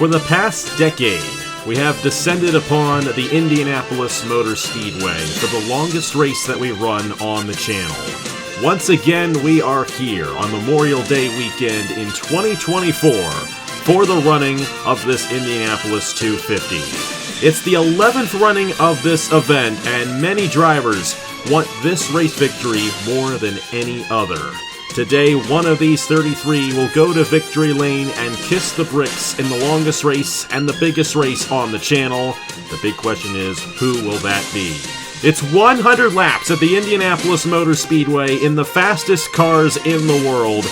For the past decade, we have descended upon the Indianapolis Motor Speedway for the longest race that we run on the channel. Once again, we are here on Memorial Day weekend in 2024 for the running of this Indianapolis 250. It's the 11th running of this event, and many drivers want this race victory more than any other. Today, one of these 33 will go to victory lane and kiss the bricks in the longest race and the biggest race on the channel. The big question is, who will that be? It's 100 laps at the Indianapolis Motor Speedway in the fastest cars in the world.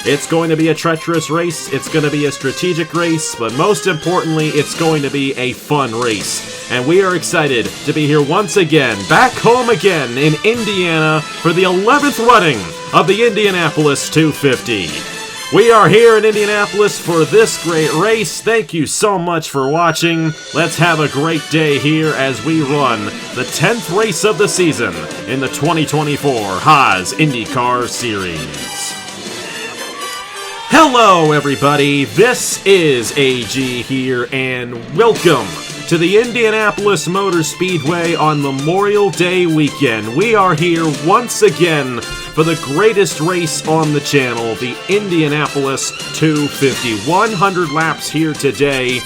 It's going to be a treacherous race, it's going to be a strategic race, but most importantly, it's going to be a fun race. And we are excited to be here once again, back home again in Indiana for the 11th running of the Indianapolis 250. We are here in Indianapolis for this great race. Thank you so much for watching. Let's have a great day here as we run the 10th race of the season in the 2024 Haas IndyCar Series. Hello everybody, this is AG here, and welcome to the Indianapolis Motor Speedway on Memorial Day weekend. We are here once again for the greatest race on the channel, the Indianapolis 250. 100 laps here today,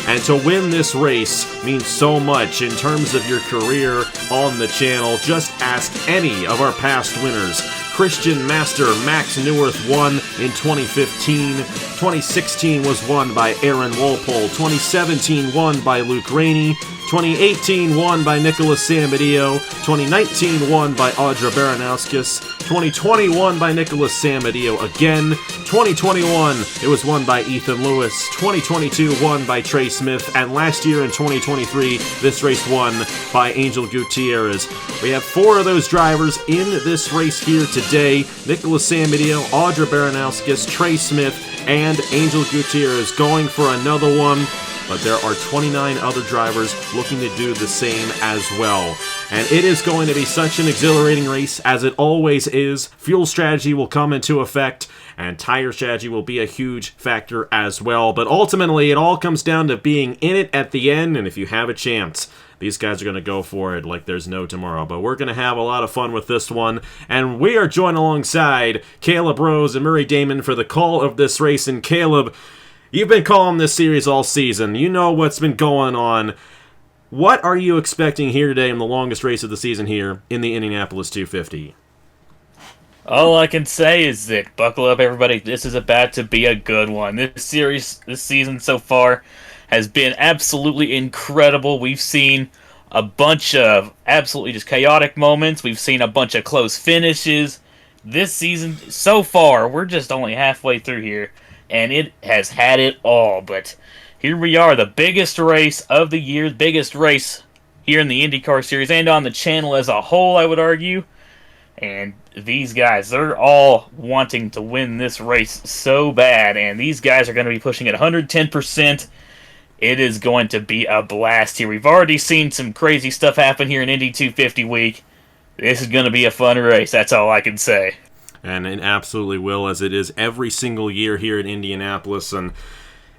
and to win this race means so much in terms of your career on the channel. Just ask any of our past winners. Christian Master Max Newirth won in 2015. 2016 was won by Aaron Walpole. 2017 won by Luke Rainey. 2018 won by Nicholas Samedillo. 2019 won by Audra Baranowskis. 2020 won by Nicholas Samedillo again. 2021 it was won by Ethan Lewis. 2022 won by Trey Smith. And last year in 2023, this race won by Angel Gutierrez. We have 4 of those drivers in this race here today. Nicholas Samedillo, Audra Baranowskis, Trey Smith, and Angel Gutierrez going for another one. But there are 29 other drivers looking to do the same as well. And it is going to be such an exhilarating race, as it always is. Fuel strategy will come into effect, and tire strategy will be a huge factor as well. But ultimately, it all comes down to being in it at the end, and if you have a chance, these guys are going to go for it like there's no tomorrow. But we're going to have a lot of fun with this one, and we are joined alongside Caleb Rose and Murray Damon for the call of this race. And Caleb, you've been calling this series all season. You know what's been going on. What are you expecting here today in the longest race of the season here in the Indianapolis 250? All I can say is that buckle up, everybody. This is about to be a good one. This series, this season so far, has been absolutely incredible. We've seen a bunch of absolutely just chaotic moments. We've seen a bunch of close finishes. This season, so far, we're just only halfway through here, and it has had it all. But here we are, the biggest race of the year, the biggest race here in the IndyCar Series and on the channel as a whole, I would argue. And these guys, they're all wanting to win this race so bad, and these guys are going to be pushing at 110%. It is going to be a blast here. We've already seen some crazy stuff happen here in Indy 250 week. This is going to be a fun race, that's all I can say. And it absolutely will, as it is every single year here in Indianapolis. And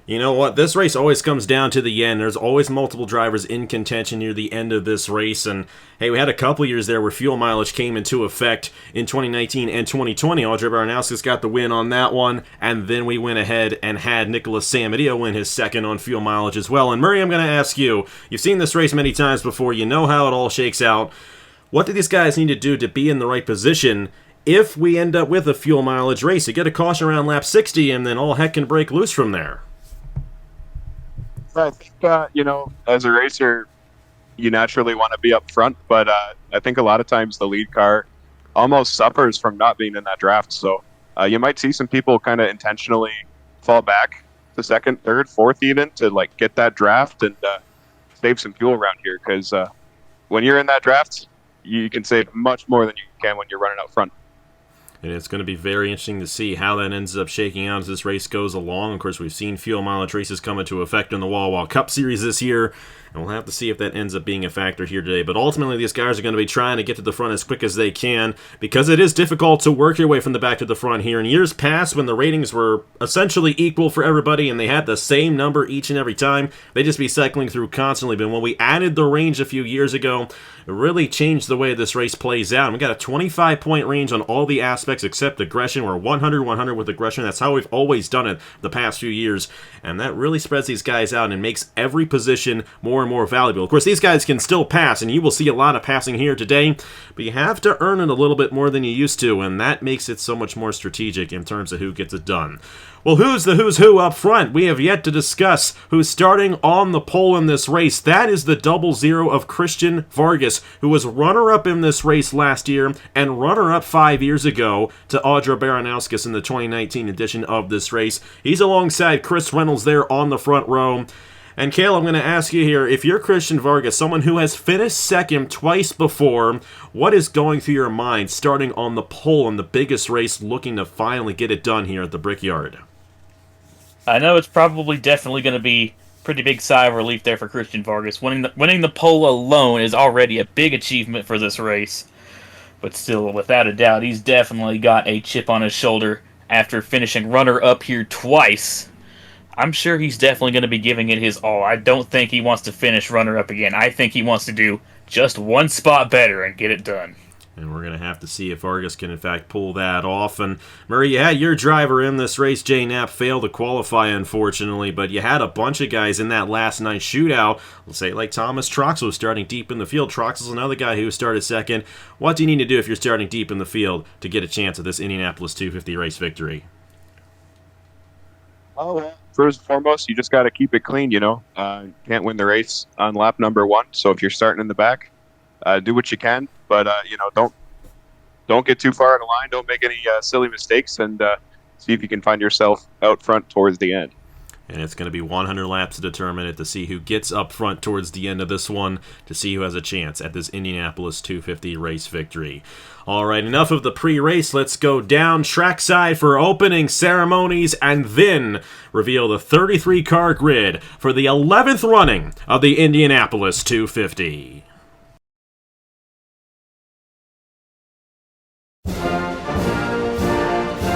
you know what? This race always comes down to the end. There's always multiple drivers in contention near the end of this race. And hey, we had a couple years there where fuel mileage came into effect in 2019 and 2020. Audra Baranowskis got the win on that one. And then we went ahead and had Nicholas Samedillo win his second on fuel mileage as well. And Murray, I'm going to ask you, you've seen this race many times before. You know how it all shakes out. What do these guys need to do to be in the right position if we end up with a fuel mileage race? You get a caution around lap 60, and then all heck can break loose from there. I think, as a racer, you naturally want to be up front, but I think a lot of times the lead car almost suffers from not being in that draft. So you might see some people kind of intentionally fall back to second, third, fourth even to get that draft and save some fuel around here, because when you're in that draft, you can save much more than you can when you're running out front. And it's going to be very interesting to see how that ends up shaking out as this race goes along. Of course, we've seen fuel mileage races come into effect in the Wawa Cup Series this year, and we'll have to see if that ends up being a factor here today. But ultimately, these guys are going to be trying to get to the front as quick as they can, because it is difficult to work your way from the back to the front here. In years past, when the ratings were essentially equal for everybody and they had the same number each and every time, they'd just be cycling through constantly. But when we added the range a few years ago, it really changed the way this race plays out. We got a 25-point range on all the aspects except aggression. We're 100-100 with aggression. That's how we've always done it the past few years, and that really spreads these guys out and makes every position more and more valuable. Of course, these guys can still pass, and you will see a lot of passing here today, but you have to earn it a little bit more than you used to, and that makes it so much more strategic in terms of who gets it done. Well, who's the who's who up front? We have yet to discuss who's starting on the pole in this race. That is the 00 of Christian Vargas, who was runner-up in this race last year and runner-up 5 years ago to Audra Baranowskis in the 2019 edition of this race. He's alongside Chris Reynolds there on the front row. And Cale, I'm going to ask you here, if you're Christian Vargas, someone who has finished second twice before, what is going through your mind starting on the pole in the biggest race, looking to finally get it done here at the Brickyard? I know it's probably definitely going to be a pretty big sigh of relief there for Christian Vargas. Winning the pole alone is already a big achievement for this race. But still, without a doubt, he's definitely got a chip on his shoulder after finishing runner-up here twice. I'm sure he's definitely going to be giving it his all. I don't think he wants to finish runner-up again. I think he wants to do just one spot better and get it done. And we're going to have to see if Vargas can, in fact, pull that off. And, Murray, you had your driver in this race. Jay Knapp failed to qualify, unfortunately, but you had a bunch of guys in that last night shootout. Let's say like Thomas Troxel starting deep in the field. Troxel's another guy who started second. What do you need to do if you're starting deep in the field to get a chance at this Indianapolis 250 race victory? Oh, first and foremost, you just got to keep it clean, Can't win the race on lap number 1, so if you're starting in the back, do what you can, but don't get too far out of line. Don't make any silly mistakes, and see if you can find yourself out front towards the end. And it's going to be 100 laps to determine it, to see who gets up front towards the end of this one, to see who has a chance at this Indianapolis 250 race victory. All right, enough of the pre-race. Let's go down trackside for opening ceremonies and then reveal the 33-car grid for the 11th running of the Indianapolis 250. From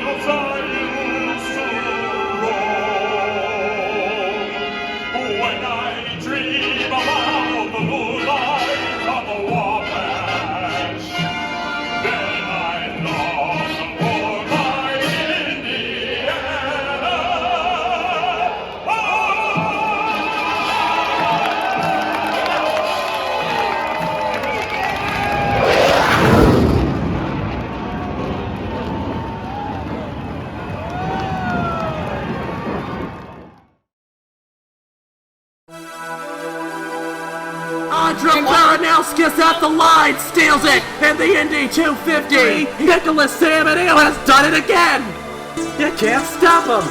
the fields I used to Trackhouse gets at the line, steals it, and the Indy 250. Nicholas Samadeo has done it again. You can't stop him.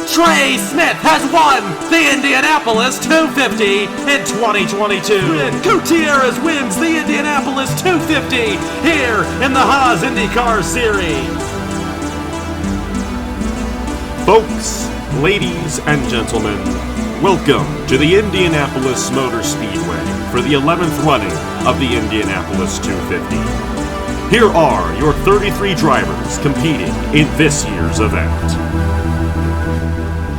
Trey Smith has won the Indianapolis 250 in 2022. And Gutierrez wins the Indianapolis 250 here in the Haas IndyCar Series. Folks, ladies and gentlemen, welcome to the Indianapolis Motor Speedway for the 11th running of the Indianapolis 250. Here are your 33 drivers competing in this year's event.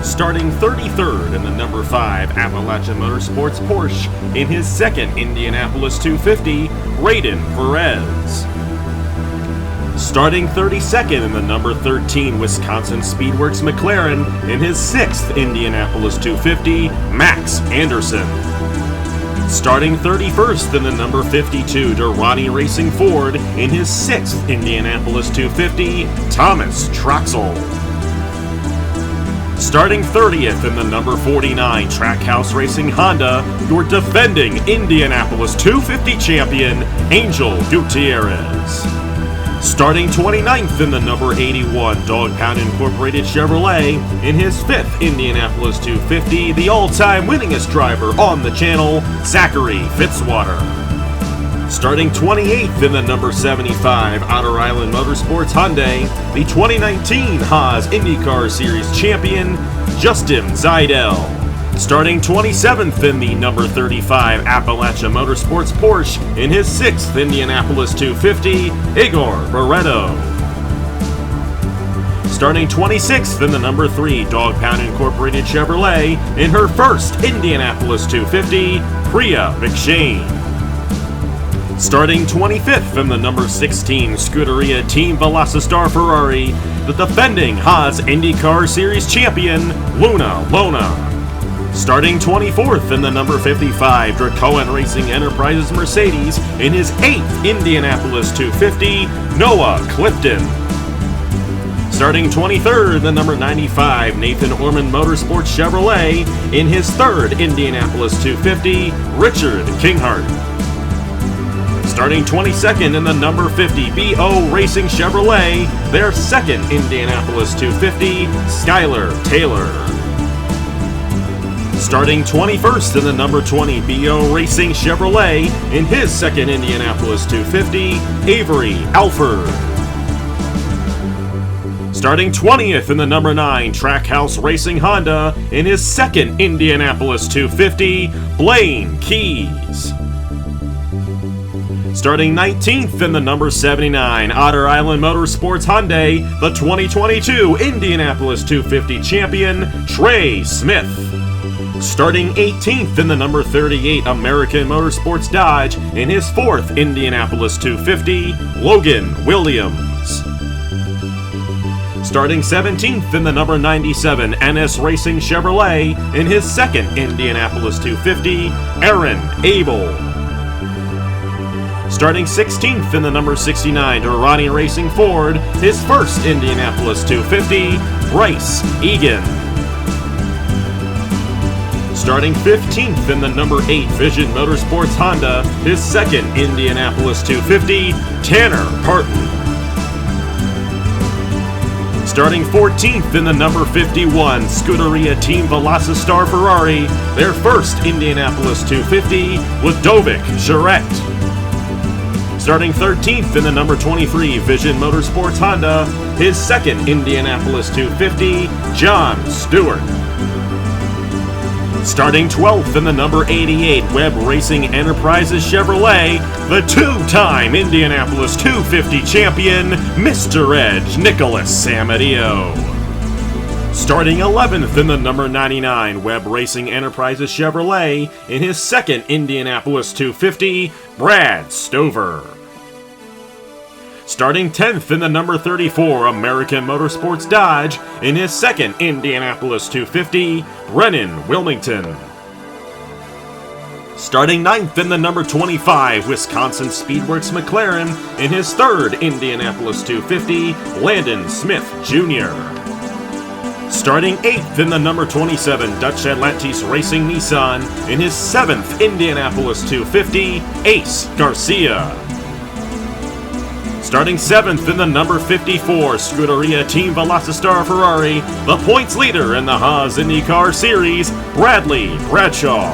Starting 33rd in the number 5 Appalachian Motorsports Porsche in his second Indianapolis 250, Raiden Perez. Starting 32nd in the number 13 Wisconsin Speedworks McLaren in his 6th Indianapolis 250, Max Anderson. Starting 31st in the number 52 Durrani Racing Ford in his 6th Indianapolis 250, Thomas Troxel. Starting 30th in the number 49 Trackhouse Racing Honda, your defending Indianapolis 250 champion, Angel Gutierrez. Starting 29th in the number 81 Dog Pound Incorporated Chevrolet in his 5th Indianapolis 250, the all-time winningest driver on the channel, Zachary Fitzwater. Starting 28th in the number 75 Otter Island Motorsports Hyundai, the 2019 Haas IndyCar Series champion, Justin Zeidel. Starting 27th in the number 35 Appalachia Motorsports Porsche in his 6th Indianapolis 250, Igor Barreto. Starting 26th in the number 3 Dog Pound Incorporated Chevrolet in her 1st Indianapolis 250, Priya McShane. Starting 25th in the number 16 Scuderia Team Velocistar Ferrari, the defending Haas IndyCar Series champion, Luna Lona. Starting 24th in the number 55 Dracoan Racing Enterprises Mercedes in his 8th Indianapolis 250, Noah Clifton. Starting 23rd in the number 95 Nathan Orman Motorsports Chevrolet in his 3rd Indianapolis 250, Richard Kinghart. Starting 22nd in the number 50 BO Racing Chevrolet, their 2nd Indianapolis 250, Skylar Taylor. Starting 21st in the number 20 BO Racing Chevrolet in his 2nd Indianapolis 250, Avery Alford. Starting 20th in the number 9 Trackhouse Racing Honda in his 2nd Indianapolis 250, Blaine Keys. Starting 19th in the number 79 Otter Island Motorsports Hyundai, the 2022 Indianapolis 250 champion, Trey Smith. Starting 18th in the number 38 American Motorsports Dodge in his 4th Indianapolis 250, Logan Williams. Starting 17th in the number 97 NS Racing Chevrolet in his 2nd Indianapolis 250, Aaron Abel. Starting 16th in the number 69 Durrani Racing Ford, his 1st Indianapolis 250, Bryce Egan. Starting 15th in the number 8 Vision Motorsports Honda, his 2nd Indianapolis 250, Tanner Parton. Starting 14th in the number 51 Scuderia Team Velocistar Ferrari, their 1st Indianapolis 250, Ludovic Charette. Starting 13th in the number 23 Vision Motorsports Honda, his 2nd Indianapolis 250, John Stewart. Starting 12th in the number 88 Webb Racing Enterprises Chevrolet, the 2-time Indianapolis 250 champion, Mr. Edge Nicholas Samadeo. Starting 11th in the number 99 Webb Racing Enterprises Chevrolet, in his 2nd Indianapolis 250, Brad Stover. Starting 10th in the number 34 American Motorsports Dodge, in his 2nd Indianapolis 250, Brennan Wilmington. Starting 9th in the number 25 Wisconsin Speedworks McLaren, in his 3rd Indianapolis 250, Landon Smith Jr. Starting 8th in the number 27 Dutch Atlantis Racing Nissan in his 7th Indianapolis 250, Ace Garcia. Starting 7th in the number 54 Scuderia Team Velocistar Ferrari, the points leader in the Haas IndyCar Series, Bradley Bradshaw.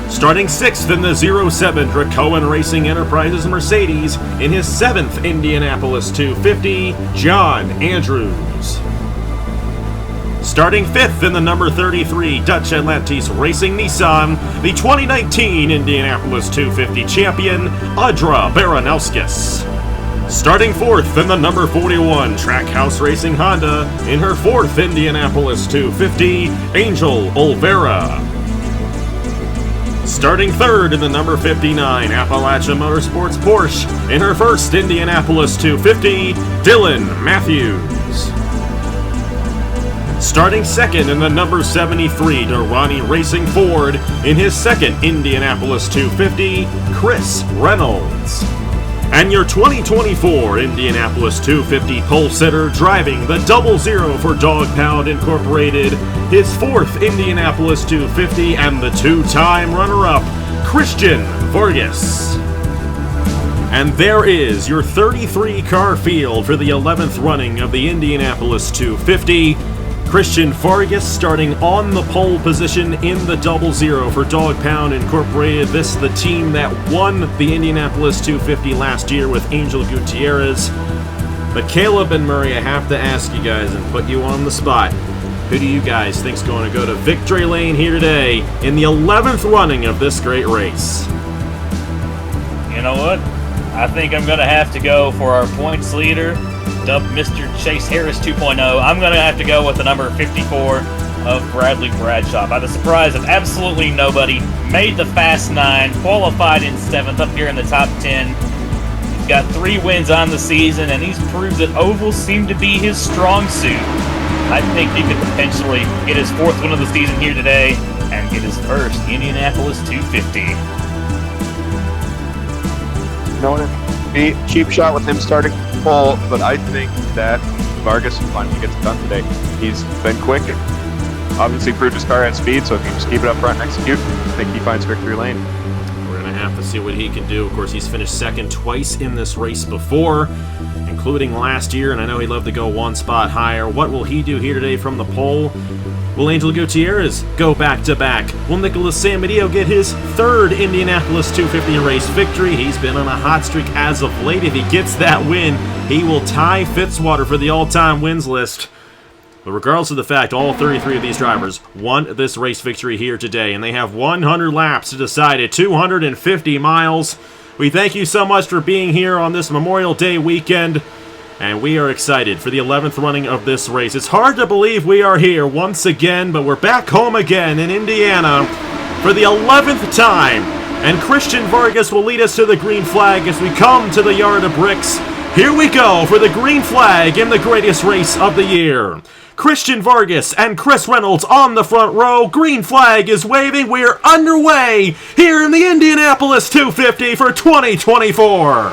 Starting 6th in the 07 Dracoan Racing Enterprises Mercedes in his 7th Indianapolis 250, John Andrews. Starting 5th in the number 33 Dutch Atlantis Racing Nissan, the 2019 Indianapolis 250 champion, Audra Baranowskis. Starting 4th in the number 41 Trackhouse Racing Honda in her 4th Indianapolis 250, Angel Olvera. Starting 3rd in the number 59 Appalachia Motorsports Porsche in her 1st Indianapolis 250, Dylan Matthews. Starting 2nd in the number 73 Durrani Racing Ford in his 2nd Indianapolis 250, Chris Reynolds. And your 2024 Indianapolis 250 pole sitter driving the 00 for Dog Pound Incorporated, his 4th Indianapolis 250 and the 2-time runner-up, Christian Vargas. And there is your 33-car field for the 11th running of the Indianapolis 250. Christian Vargas starting on the pole position in the 00 for Dog Pound Incorporated. This the team that won the Indianapolis 250 last year with Angel Gutierrez. But Caleb and Murray, I have to ask you guys and put you on the spot. Who do you guys think's going to go to victory lane here today in the 11th running of this great race? You know what? I think I'm going to have to go for our points leader, dubbed Mr. Chase Harris 2.0. I'm going to have to go with the number 54 of Bradley Bradshaw. By the surprise of absolutely nobody, made the Fast 9, qualified in 7th, up here in the top 10. He's got 3 wins on the season, and he's proved that ovals seem to be his strong suit. I think he could potentially get his 4th win of the season here today and get his 1st Indianapolis 250. No, be a cheap shot with him starting pole, but I think that Vargas finally gets it done today. He's been quick and obviously proved his car at speed, so if you just keep it up front and execute, I think he finds victory lane. We're going to have to see what he can do. Of course, he's finished 2nd twice in this race before, including last year, and I know he'd love to go 1 spot higher. What will he do here today from the pole? Will Angel Gutierrez go back-to-back? Will Nicholas Samedillo get his 3rd Indianapolis 250 race victory? He's been on a hot streak as of late. If he gets that win, he will tie Fitzwater for the all-time wins list. But regardless of the fact, all 33 of these drivers won this race victory here today, and they have 100 laps to decide it, 250 miles. We thank you so much for being here on this Memorial Day weekend. And we are excited for the 11th running of this race. It's hard to believe we are here once again, but we're back home again in Indiana for the 11th time. And Christian Vargas will lead us to the green flag as we come to the Yard of Bricks. Here we go for the green flag in the greatest race of the year. Christian Vargas and Chris Reynolds on the front row. Green flag is waving. We're underway here in the Indianapolis 250 for 2024.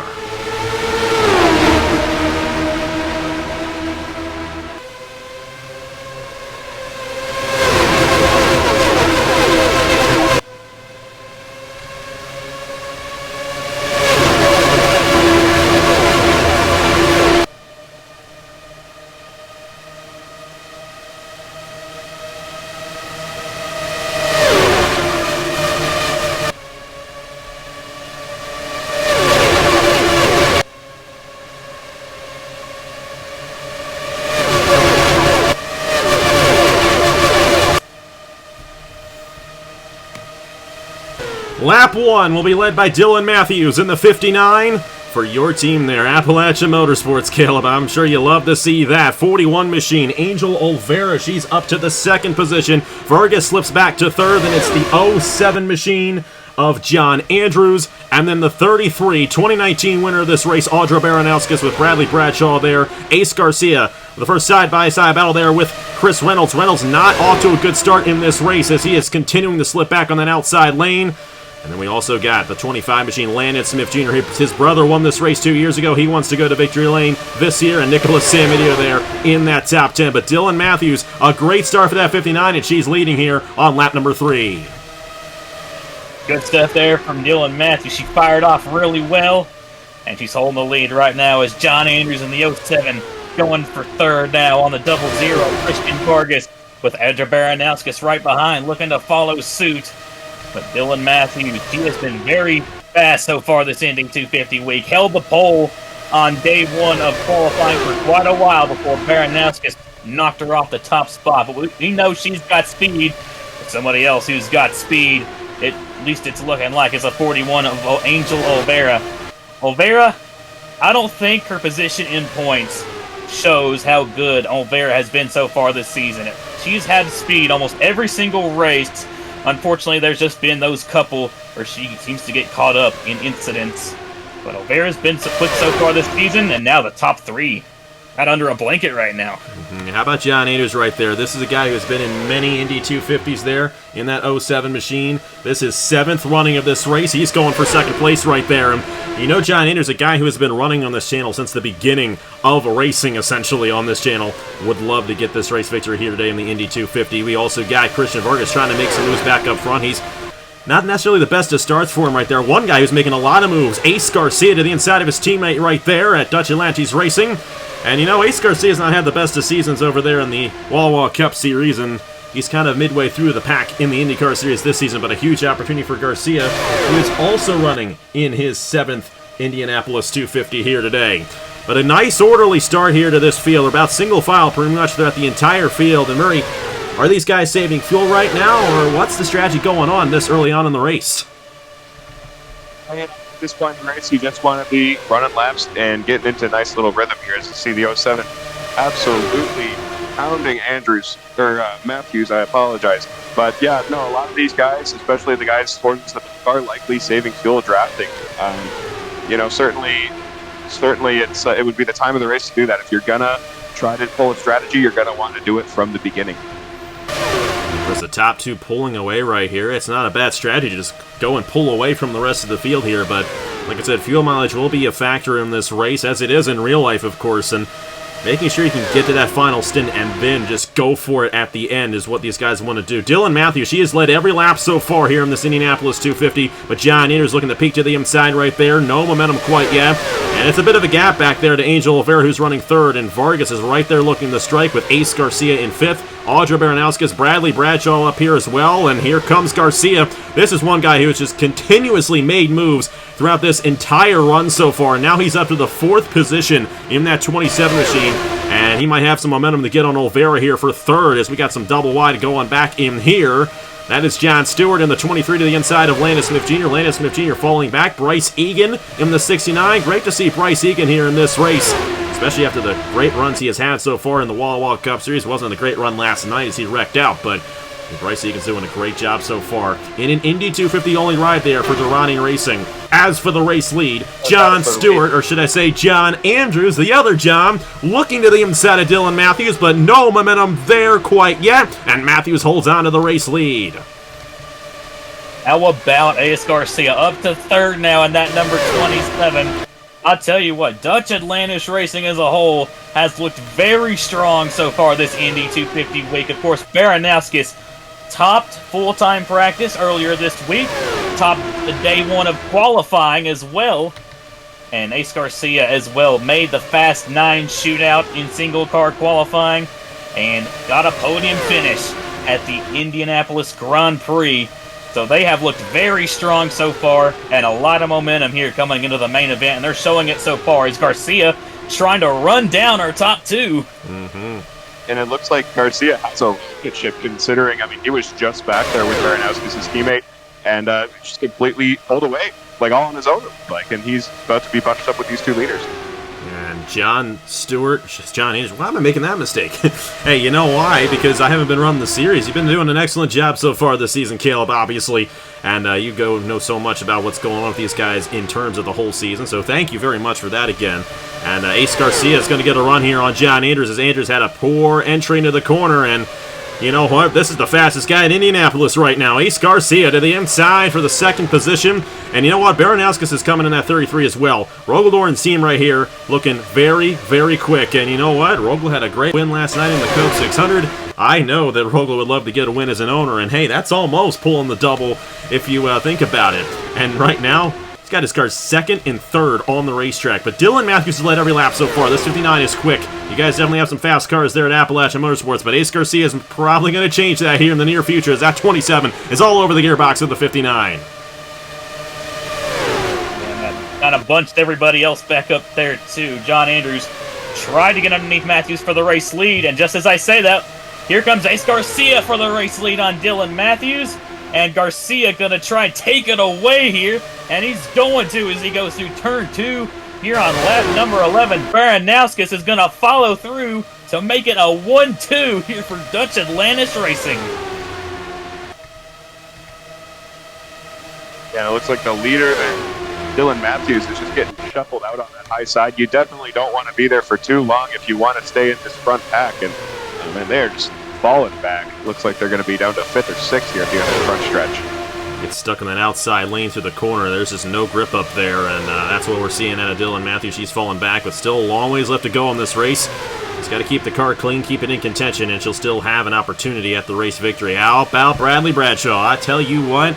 Lap 1 will be led by Dylan Matthews in the 59 for your team there, Appalachia Motorsports. Caleb, I'm sure you love to see that. 41 machine, Angel Olvera, she's up to the 2nd position. Vargas slips back to 3rd, and it's the 07 machine of John Andrews. And then the 33, 2019 winner of this race, Audra Baranowskis with Bradley Bradshaw there. Ace Garcia, the first side-by-side battle there with Chris Reynolds. Reynolds not off to a good start in this race as he is continuing to slip back on that outside lane. And then we also got the 25 machine, Landon Smith Jr. His brother won this race 2 years ago. He wants to go to victory lane this year, and Nicholas Samidio there in that top 10. But Dylan Matthews, a great start for that 59, and she's leading here on lap number 3. Good stuff there from Dylan Matthews. She fired off really well, and she's holding the lead right now as John Andrews in the 07 going for third now on the 00. Christian Vargas with Edra Baranowskis right behind, looking to follow suit. But Dylan Matthews, he has been very fast so far this Indy 250 week. Held the pole on day 1 of qualifying for quite a while before Baranowskis knocked her off the top spot. But we know she's got speed. But somebody else who's got speed, at least it's looking like, is a 41 of Angel Olvera. Olvera, I don't think her position in points shows how good Olvera has been so far this season. She's had speed almost every single race. Unfortunately, there's just been those couple where she seems to get caught up in incidents. But Olvera's been so quick so far this season, and now the top 3. Right under a blanket right now. How about John Andrews right there? This is a guy who has been in many Indy 250s there in that 07 machine. This is 7th running of this race. He's going for 2nd place right there. And you know John Andrews, a guy who has been running on this channel since the beginning of racing, essentially, on this channel. Would love to get this race victory here today in the Indy 250. We also got Christian Vargas trying to make some moves back up front. He's not necessarily the best of starts for him right there. One guy who's making a lot of moves, Ace Garcia, to the inside of his teammate right there at Dutch Atlantis Racing. And you know, Ace Garcia's not had the best of seasons over there in the Wawa Cup Series, and he's kind of midway through the pack in the IndyCar Series this season, but a huge opportunity for Garcia, who is also running in his 7th Indianapolis 250 here today. But a nice orderly start here to this field. About single file pretty much throughout the entire field. And Murray, are these guys saving fuel right now, or what's the strategy going on this early on in the race? At this point in the race, you just want to be running laps and getting into a nice little rhythm here. As you see the 07 absolutely pounding Matthews, I apologize. But yeah, no, a lot of these guys, especially the guys towards the back, are likely saving fuel drafting. You know, certainly it would be the time of the race to do that. If you're gonna try to pull a strategy, you're gonna want to do it from the beginning. There's the top 2 pulling away right here. It's not a bad strategy to just go and pull away from the rest of the field here, but like I said, fuel mileage will be a factor in this race, as it is in real life, of course, and making sure you can get to that final stint and then just go for it at the end is what these guys want to do. Dylan Matthews, she has led every lap so far here in this Indianapolis 250, but John Andrews looking to peek to the inside right there. No momentum quite yet, and it's a bit of a gap back there to Angel Olvera, who's running 3rd, and Vargas is right there looking to strike with Ace Garcia in 5th. Audra Baranowskis, Bradley Bradshaw up here as well, and here comes Garcia. This is one guy who has just continuously made moves throughout this entire run so far. Now he's up to the 4th position in that 27 machine, and he might have some momentum to get on Olvera here for 3rd as we got some double wide going back in here. That is John Stewart in the 23 to the inside of Landon Smith Jr. Landon Smith Jr. falling back. Bryce Egan in the 69. Great to see Bryce Egan here in this race, especially after the great runs he has had so far in the Wawa Cup Series. Wasn't a great run last night as he wrecked out, but Bryce Egan's doing a great job so far in an Indy 250 only ride there for Durrani Racing. As for the race lead, John Stewart, or should I say John Andrews, the other John, looking to the inside of Dylan Matthews, but no momentum there quite yet, and Matthews holds on to the race lead. How about Ace Garcia up to 3rd now in that number 27? I'll tell you what, Dutch Atlantis Racing as a whole has looked very strong so far this Indy 250 week. Of course, Baranowskis topped full-time practice earlier this week, topped the day 1 of qualifying as well, and Ace Garcia as well made the Fast 9 shootout in single-car qualifying and got a podium finish at the Indianapolis Grand Prix. So they have looked very strong so far, and a lot of momentum here coming into the main event, and they're showing it so far as Garcia trying to run down our top 2. And it looks like Garcia has a rocket ship, considering, I mean, he was just back there with Baranowskis, his teammate, and just completely pulled away, like all on his own, and he's about to be bunched up with these 2 leaders. And John Stewart, John Andrews, why am I making that mistake? Hey, you know why? Because I haven't been running the series. You've been doing an excellent job so far this season, Caleb, obviously. And you know so much about what's going on with these guys in terms of the whole season. So thank you very much for that again. And Ace Garcia is going to get a run here on John Andrews, as Andrews had a poor entry into the corner. And You know what? This is the fastest guy in Indianapolis right now. Ace Garcia to the inside for the second position. And you know what? Baranowskis is coming in at 33 as well. Rogeldoren's team right here looking very, very quick. And you know what? Rogel had a great win last night in the Coke 600. I know that Rogel would love to get a win as an owner. And hey, that's almost pulling the double if you think about it. And right now, he's got his cars second and third on the racetrack. But Dylan Matthews has led every lap so far. This 59 is quick. You guys definitely have some fast cars there at Appalachian Motorsports, but Ace Garcia is probably going to change that here in the near future as that 27 is all over the gearbox of the 59. And kind of bunched everybody else back up there, too. John Andrews tried to get underneath Matthews for the race lead, and just as I say that, here comes Ace Garcia for the race lead on Dylan Matthews. And Garcia going to try and take it away here, and he's going to as he goes through turn 2. Here on lap number 11, Baranowskis is going to follow through to make it a 1-2 here for Dutch Atlantis Racing. Yeah, it looks like the leader there, Dylan Matthews, is just getting shuffled out on that high side. You definitely don't want to be there for too long if you want to stay in this front pack. And man, they're just falling back. Looks like they're going to be down to 5th or 6th here at the end of the front stretch. Gets stuck in that outside lane through the corner. There's just no grip up there, and that's what we're seeing out of Dylan Matthews. She's falling back, but still a long ways left to go in this race. He's got to keep the car clean, keep it in contention, and she'll still have an opportunity at the race victory. How about Bradley Bradshaw? I tell you what,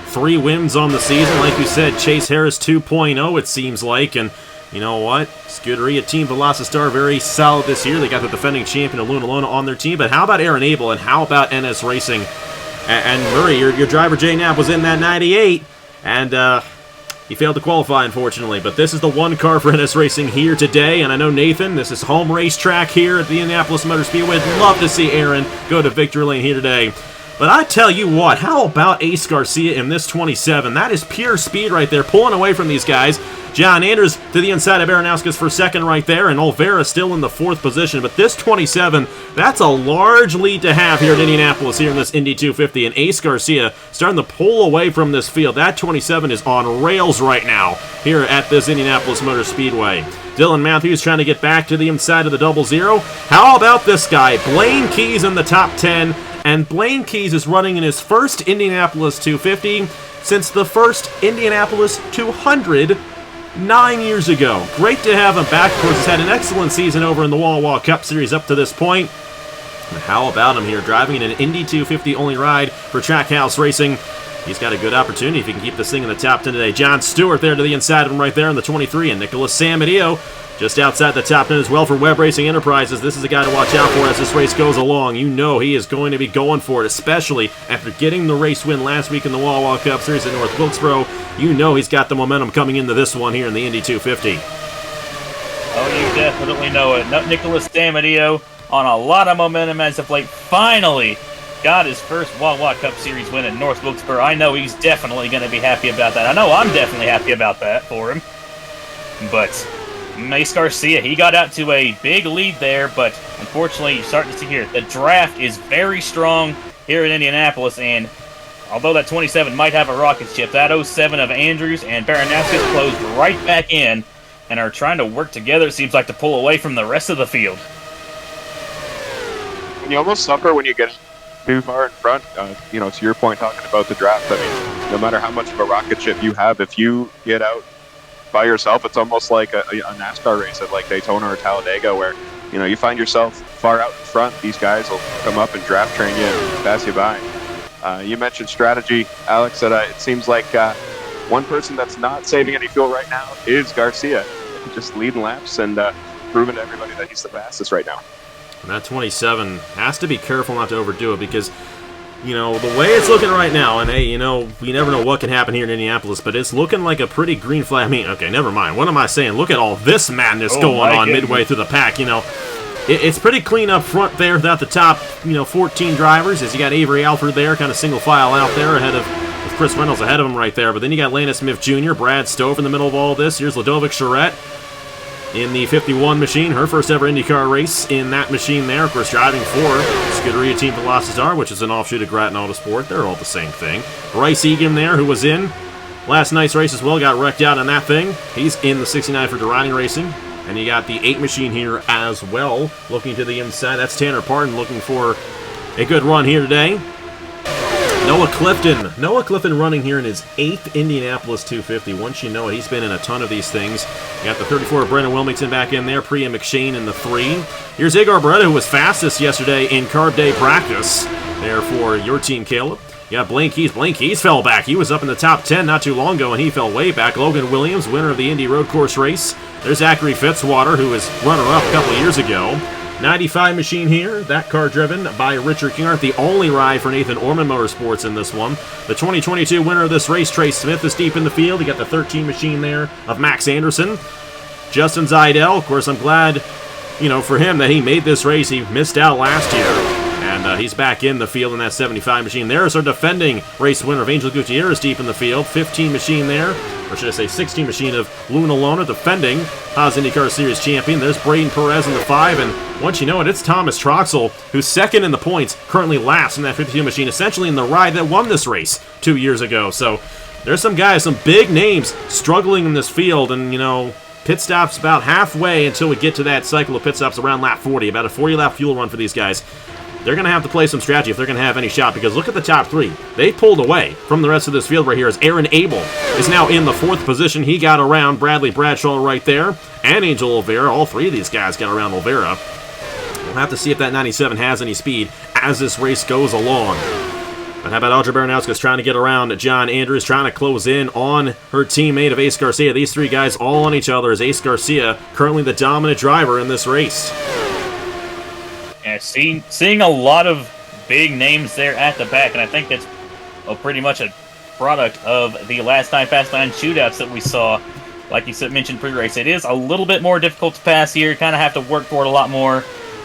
3 wins on the season. Like you said, Chase Harris 2.0 it seems like, and you know what? Scuderia Team Velocitar very solid this year. They got the defending champion Luna Lona on their team, but how about Aaron Abel, and how about NS Racing? And Murray, your driver Jay Knapp was in that 98, and he failed to qualify, unfortunately. But this is the one car for NS Racing here today, and I know Nathan, this is home racetrack here at the Indianapolis Motor Speedway. I'd love to see Aaron go to victory lane here today. But I tell you what, how about Ace Garcia in this 27? That is pure speed right there, pulling away from these guys. John Anders to the inside of Baranowskis for second right there, and Olvera still in the 4th position. But this 27, that's a large lead to have here at Indianapolis, here in this Indy 250. And Ace Garcia starting to pull away from this field. That 27 is on rails right now here at this Indianapolis Motor Speedway. Dylan Matthews trying to get back to the inside of the 00. How about this guy? Blaine Keys in the top 10. And Blaine Keys is running in his first Indianapolis 250 since the first Indianapolis 200 9 years ago. Great to have him back. Of course, he's had an excellent season over in the Walla Walla Cup Series up to this point. And how about him here, driving in an Indy 250 only ride for Trackhouse Racing? He's got a good opportunity if he can keep this thing in the top 10 today. John Stewart there to the inside of him right there in the 23, and Nicholas Samadillo just outside the top 10 as well for Webb Racing Enterprises. This is a guy to watch out for as this race goes along. You know he is going to be going for it, especially after getting the race win last week in the Walla Walla Cup Series at North Wilkesboro. You know he's got the momentum coming into this one here in the Indy 250. Oh, you definitely know it. Nicholas Samadillo on a lot of momentum as of late. Finally got his first Walla Walla Cup Series win at North Wilkesboro. I know he's definitely going to be happy about that. I know I'm definitely happy about that for him. But Ace Garcia, he got out to a big lead there, but unfortunately, you're starting to see here, the draft is very strong here in Indianapolis, and although that 27 might have a rocket ship, that 07 of Andrews and Baranowskis closed right back in and are trying to work together, it seems like, to pull away from the rest of the field. You almost suffer when you get too far in front. You know, to your point, talking about the draft, I mean, no matter how much of a rocket ship you have, if you get out by yourself, it's almost like a NASCAR race at like Daytona or Talladega, where you know you find yourself far out in front. These guys will come up and draft train you and pass you by. You mentioned strategy, Alex. That it seems like one person that's not saving any fuel right now is Garcia, just leading laps and proving to everybody that he's the fastest right now. And that 27 has to be careful not to overdo it because, you know, the way it's looking right now, and hey, you know, we never know what can happen here in Indianapolis, but it's looking like a pretty green flag. I mean, okay, never mind. What am I saying? Look at all this madness going on midway through the pack, you know. It's pretty clean up front there without the top, 14 drivers, as you got Avery Alford there, kind of single file out there ahead of Chris Reynolds ahead of him right there. But then you got Lana Smith Jr., Brad Stove in the middle of all this. Here's Ladovic Charette in the 51 machine, her first ever IndyCar race in that machine there. Of course, driving for Scuderia Team Velocitar, which is an offshoot of Grattan Autosport. They're all the same thing. Bryce Egan there, who was in last night's race as well, got wrecked out on that thing. He's in the 69 for Durrani Racing. And you got the 8 machine here as well, looking to the inside. That's Tanner Parton looking for a good run here today. Noah Clifton running here in his 8th Indianapolis 250. Once you know it, he's been in a ton of these things. You got the 34 of Brendan Wilmington back in there, Priya McShane in the 3. Here's Igor Beretta, who was fastest yesterday in Carb Day practice. There for your team, Caleb. You got Blaine Keys. Blaine Keys fell back. He was up in the top 10 not too long ago, and he fell way back. Logan Williams, winner of the Indy Road Course race. There's Zachary Fitzwater, who was runner-up a couple years ago. 95 machine here, that car driven by Richard Kingart, the only ride for Nathan Orman Motorsports in this one. The 2022 winner of this race, Trey Smith, is deep in the field. You got the 13 machine there of Max Anderson. Justin Zidell, of course, I'm glad, for him that he made this race. He missed out last year, and he's back in the field in that 75 machine. There's our defending race winner of Angel Gutierrez deep in the field. 15 machine there, or should I say 16 machine of Luna Lona, defending Haas IndyCar Series champion. There's Braden Perez in the 5, and once you know it, it's Thomas Troxel, who's second in the points, currently last in that 52 machine, essentially in the ride that won this race 2 years ago. So there's some guys, some big names struggling in this field, and pit stops about halfway until we get to that cycle of pit stops around lap 40, about a 40-lap fuel run for these guys. They're going to have to play some strategy if they're going to have any shot, because look at the top 3. They pulled away from the rest of this field right here as Aaron Abel is now in the 4th position. He got around Bradley Bradshaw right there, and Angel Olvera. All 3 of these guys got around Olvera. We'll have to see if that 97 has any speed as this race goes along. But how about Audrey Baranowski's trying to get around John Andrews, trying to close in on her teammate of Ace Garcia. These 3 guys all on each other as Ace Garcia, currently the dominant driver in this race. Yeah, seeing a lot of big names there at the back, and I think that's pretty much a product of the last 9 Fast 9 shootouts that we saw. Like you said, mentioned pre-race, it is a little bit more difficult to pass here. Kind of have to work for it a lot more.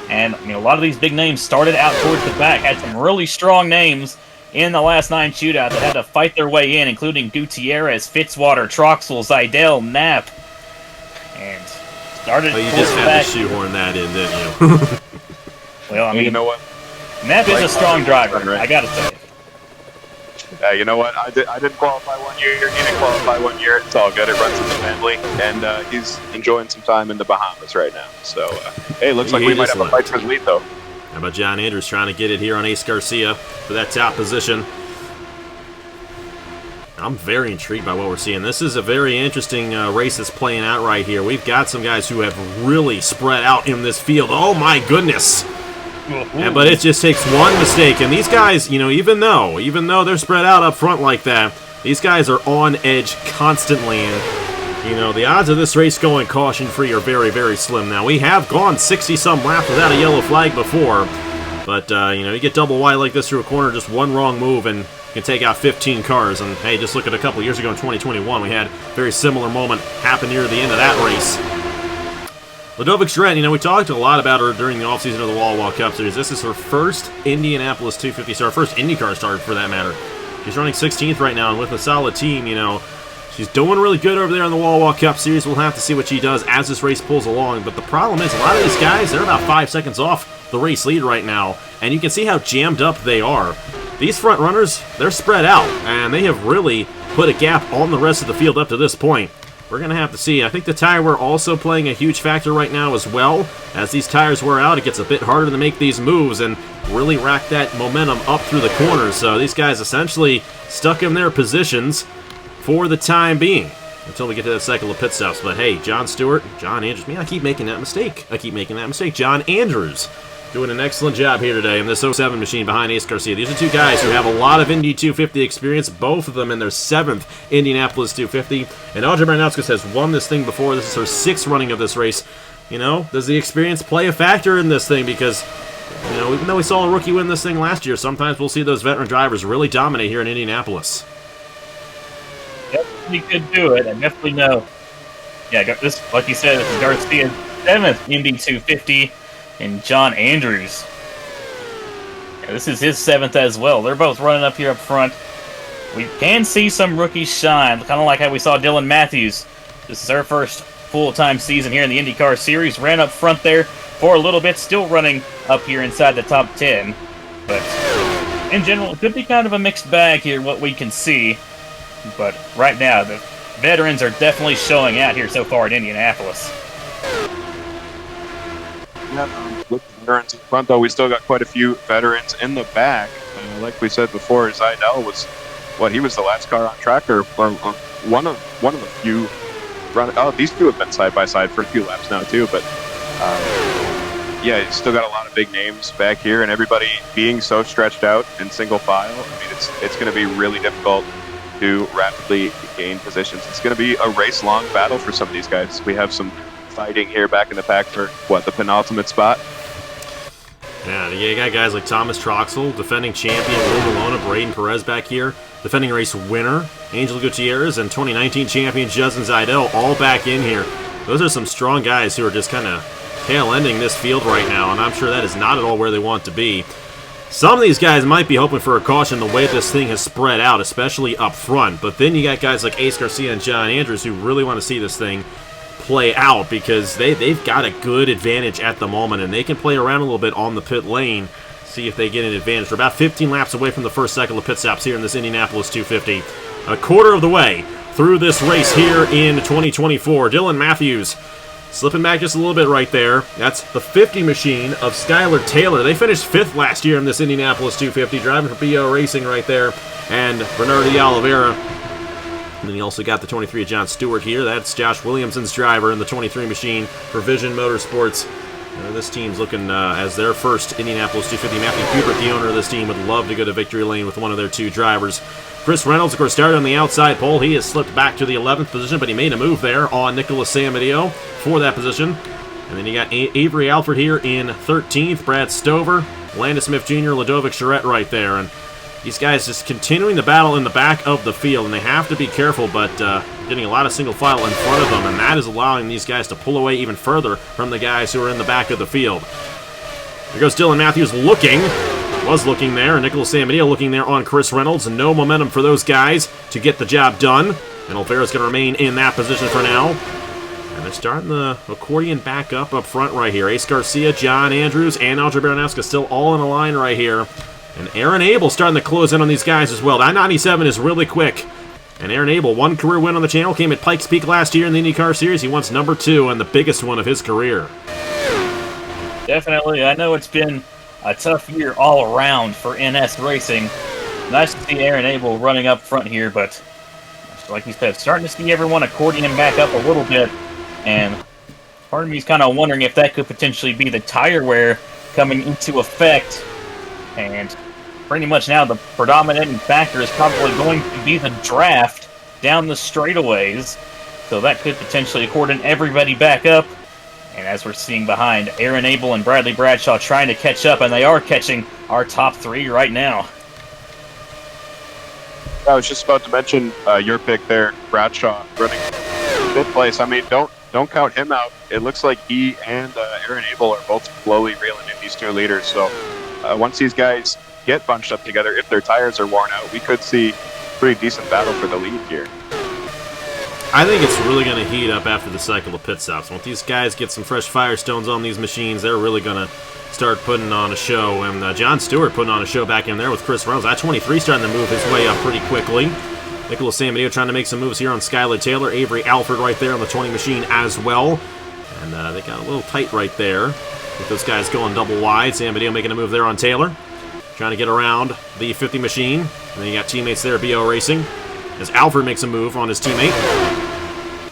And a lot of these big names started out towards the back, had some really strong names in the last 9 shootouts that had to fight their way in, including Gutierrez, Fitzwater, Troxel, Zidell, Knapp, and started. Well, you just had to shoehorn that in, didn't you? Well, I mean, you know what? Knapp is a strong driver, right? I gotta say. You know what? I didn't qualify 1 year. He didn't qualify 1 year. It's all good. It runs in the family, and he's enjoying some time in the Bahamas right now. So, hey, looks like we might have a fight for the lead, though. How about John Andrews trying to get it here on Ace Garcia for that top position? I'm very intrigued by what we're seeing. This is a very interesting race that's playing out right here. We've got some guys who have really spread out in this field. Oh, my goodness. But it just takes one mistake, and these guys, even though they're spread out up front like that, these guys are on edge constantly, and the odds of this race going caution-free are very, very slim. Now, we have gone 60-some laps without a yellow flag before, but, you get double wide like this through a corner, just one wrong move, and you can take out 15 cars, and, hey, just look at a couple years ago in 2021, we had a very similar moment happen near the end of that race. Ludovic Stratton, we talked a lot about her during the offseason of the Wall Wall Cup Series. This is her first Indianapolis 250 start, first IndyCar start for that matter. She's running 16th right now, and with a solid team, she's doing really good over there in the Wall Wall Cup Series. We'll have to see what she does as this race pulls along. But the problem is, a lot of these guys, they're about 5 seconds off the race lead right now, and you can see how jammed up they are. These front runners, they're spread out, and they have really put a gap on the rest of the field up to this point. We're going to have to see. I think the tire wear also playing a huge factor right now as well. As these tires wear out, it gets a bit harder to make these moves and really rack that momentum up through the corners. So these guys essentially stuck in their positions for the time being until we get to that cycle of pit stops. But hey, John Stewart, John Andrews, I keep making that mistake. John Andrews doing an excellent job here today in this 07 machine behind Ace Garcia. These are 2 guys who have a lot of Indy 250 experience, both of them in their 7th Indianapolis 250. And Audrey Baranowskis has won this thing before. This is her 6th running of this race. Does the experience play a factor in this thing? Because, even though we saw a rookie win this thing last year, sometimes we'll see those veteran drivers really dominate here in Indianapolis. Definitely could do it. I definitely know. Yeah, this, like you said, this is Garcia's 7th Indy 250. And John Andrews. Yeah, this is his 7th as well. They're both running up here up front. We can see some rookies shine, kind of like how we saw Dylan Matthews. This is her first full-time season here in the IndyCar Series. Ran up front there for a little bit, still running up here inside the top 10. But in general, it could be kind of a mixed bag here, what we can see. But right now, the veterans are definitely showing out here so far in Indianapolis. veterans in front, though. We still got quite a few veterans in the back. Like we said before, Zidell was he was the last car on track, or one of the few. These two have been side by side for a few laps now too, but yeah, you still got a lot of big names back here, and everybody being so stretched out in single file. I mean, it's going to be really difficult to rapidly gain positions. It's going to be a race-long battle for some of these guys. We have some fighting here back in the pack for the penultimate spot. Yeah, you got guys like Thomas Troxel, defending champion Will Malona, Braden Perez back here, defending race winner Angel Gutierrez, and 2019 champion Justin Zidell all back in here. Those are some strong guys who are just kind of tail-ending this field right now, and I'm sure that is not at all where they want to be. Some of these guys might be hoping for a caution the way this thing has spread out, especially up front, but then you got guys like Ace Garcia and John Andrews who really want to see this thing play out because they've got a good advantage at the moment, and they can play around a little bit on the pit lane, see if they get an advantage. We're about 15 laps away from the first cycle of pit stops here in this Indianapolis 250. A quarter of the way through this race here in 2024. Dylan Matthews slipping back just a little bit right there. That's the 50 machine of Skylar Taylor. They finished 5th last year in this Indianapolis 250, driving for BO Racing right there, and Bernardo de Oliveira. And then you also got the 23 of John Stewart here. That's Josh Williamson's driver in the 23 machine for Vision Motorsports. This team's looking as their first Indianapolis 250. Matthew Hubert, the owner of this team, would love to go to victory lane with one of their two drivers. Chris Reynolds, of course, started on the outside pole. He has slipped back to the 11th position, but he made a move there on Nicholas Samadeo for that position. And then you got Avery Alford here in 13th. Brad Stover, Landon Smith Jr., Ludovic Charette right there. And these guys just continuing the battle in the back of the field, and they have to be careful, but getting a lot of single file in front of them, and that is allowing these guys to pull away even further from the guys who are in the back of the field. There goes Dylan Matthews was looking there, and Nicholas Samadeo looking there on Chris Reynolds, and no momentum for those guys to get the job done. And Oliveira's going to remain in that position for now. And they're starting the accordion back up front right here. Ace Garcia, John Andrews, and Audrey Baranowska still all in a line right here. And Aaron Abel starting to close in on these guys as well. That 97 is really quick. And Aaron Abel, one career win on the channel, came at Pikes Peak last year in the IndyCar Series. He wants number 2 and the biggest one of his career. Definitely. I know it's been a tough year all around for NS Racing. Nice to see Aaron Abel running up front here, but like you said, starting to see everyone accordion back up a little bit. And part of me is kind of wondering if that could potentially be the tire wear coming into effect. And pretty much now the predominating factor is probably going to be the draft down the straightaways. So that could potentially accordion everybody back up. And as we're seeing behind, Aaron Abel and Bradley Bradshaw trying to catch up, and they are catching our top 3 right now. I was just about to mention your pick there, Bradshaw, running 5th place. I mean, don't count him out. It looks like he and Aaron Abel are both slowly reeling in these 2 leaders. So once these guys get bunched up together, if their tires are worn out, we could see a pretty decent battle for the lead here. I think it's really going to heat up after the cycle of pit stops. Once these guys get some fresh Firestones on these machines, they're really going to start putting on a show. And John Stewart putting on a show back in there with Chris Reynolds. That 23 starting to move his way up pretty quickly. Nicholas Samadeo trying to make some moves here on Skylar Taylor. Avery Alford right there on the 20 machine as well. And they got a little tight right there with those guys going double wide. Samadeo making a move there on Taylor. Trying to get around the 50 machine. And then you got teammates there, BO Racing, as Alfred makes a move on his teammate.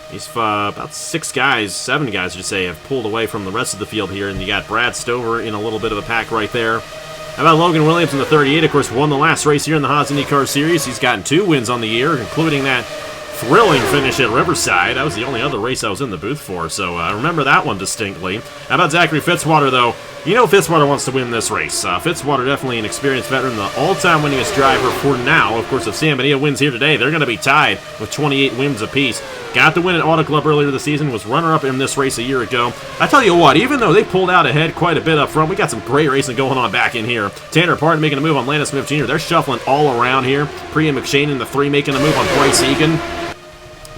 He's about 7 guys, I should say, have pulled away from the rest of the field here, and you got Brad Stover in a little bit of a pack right there. How about Logan Williams in the 38? Of course, won the last race here in the Haas IndyCar Series. He's gotten 2 wins on the year, including that thrilling finish at Riverside. That was the only other race I was in the booth for, so I remember that one distinctly. How about Zachary Fitzwater, though? You know Fitzwater wants to win this race. Fitzwater definitely an experienced veteran, the all-time winningest driver for now. Of course, if Samadeo wins here today, they're going to be tied with 28 wins apiece. Got the win at Auto Club earlier this season, was runner-up in this race a year ago. I tell you what, even though they pulled out ahead quite a bit up front, we got some great racing going on back in here. Tanner Parton making a move on Landon Smith Jr. They're shuffling all around here. Priya McShane in the 3 making a move on Bryce Egan.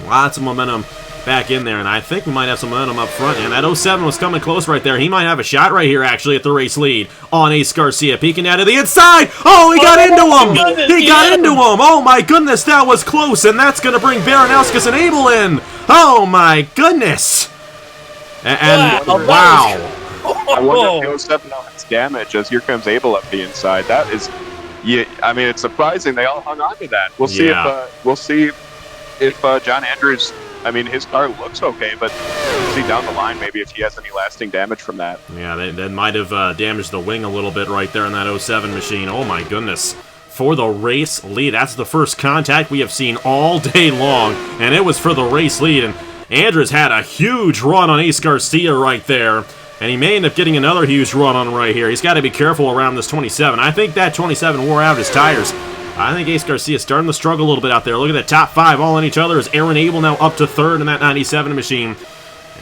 Lots of momentum back in there, and I think we might have some momentum up front. And that 07 was coming close right there. He might have a shot right here, actually, at the race lead on Ace Garcia. Peeking out of the inside. Oh, he got into him. He got into him. Oh, my goodness, that was close, and that's going to bring Baranowskis and Abel in. Oh, my goodness. And wow. I wonder if the 07 now has damage as here comes Abel up the inside. That is, yeah. I mean, it's surprising they all hung on to that. We'll see if John Andrews. I mean, his car looks okay, but we'll see down the line maybe if he has any lasting damage from that. Yeah, that might have damaged the wing a little bit right there in that 07 machine. Oh my goodness. For the race lead. That's the first contact we have seen all day long, and it was for the race lead. And Andrews had a huge run on Ace Garcia right there, and he may end up getting another huge run on right here. He's got to be careful around this 27. I think that 27 wore out his tires. I think Ace Garcia is starting to struggle a little bit out there. Look at that top 5 all on each other as Aaron Abel now up to 3rd in that 97 machine.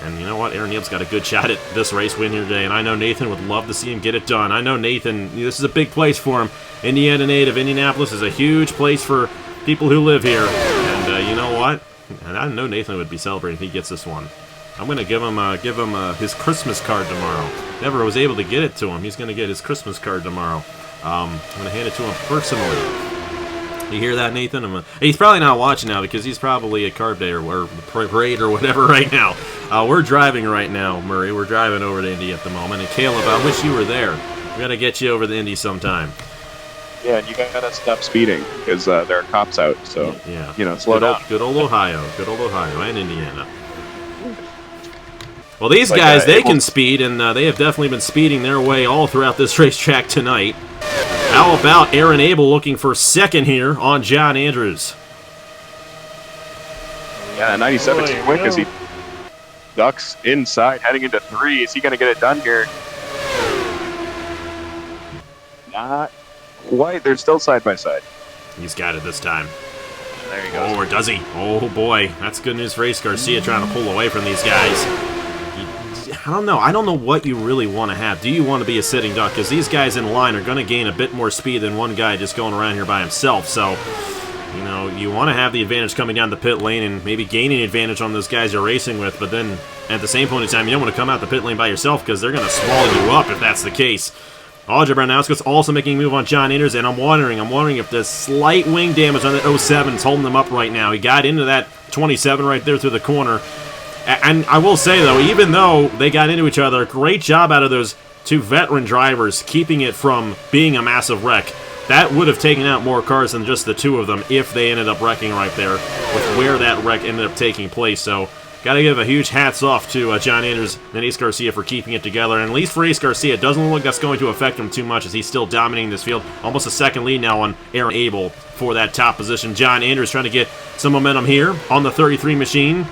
And you know what? Aaron Abel's got a good shot at this race win here today, and I know Nathan would love to see him get it done. I know Nathan, this is a big place for him. Indiana native, Indianapolis is a huge place for people who live here. And you know what? And I know Nathan would be celebrating if he gets this one. I'm going to give him his Christmas card tomorrow. Never was able to get it to him. He's going to get his Christmas card tomorrow. I'm going to hand it to him personally. You hear that, Nathan? He's probably not watching now because he's probably at Carb Day or parade or whatever right now. We're driving right now, Murray. We're driving over to Indy at the moment. And Caleb, I wish you were there. We got to get you over to Indy sometime. Yeah, and you got to stop speeding because there are cops out. So, yeah. Slow down. Good old Ohio. Good old Ohio and Indiana. Well, these guys, they can speed, and they have definitely been speeding their way all throughout this racetrack tonight. How about Aaron Abel looking for 2nd here on John Andrews? Yeah, 97's quick as he ducks inside, heading into 3. Is he going to get it done here? Not quite. They're still side by side. He's got it this time. There he goes. Oh, or does he? Oh, boy. That's good news for Ace Garcia trying to pull away from these guys. I don't know. I don't know what you really want to have. Do you want to be a sitting duck? Because these guys in line are going to gain a bit more speed than one guy just going around here by himself. So, you know, you want to have the advantage coming down the pit lane and maybe gaining advantage on those guys you're racing with. But then, at the same point in time, you don't want to come out the pit lane by yourself because they're going to swallow you up if that's the case. Audrey Brownowski's also making a move on John Andrews, and I'm wondering if the slight wing damage on that 07 is holding them up right now. He got into that 27 right there through the corner. And I will say, though, even though they got into each other, great job out of those 2 veteran drivers keeping it from being a massive wreck. That would have taken out more cars than just the 2 of them if they ended up wrecking right there with where that wreck ended up taking place. So, got to give a huge hats off to John Andrews and Ace Garcia for keeping it together. And at least for Ace Garcia, it doesn't look like that's going to affect him too much as he's still dominating this field. Almost a 2nd lead now on Aaron Abel for that top position. John Andrews trying to get some momentum here on the 33 machine.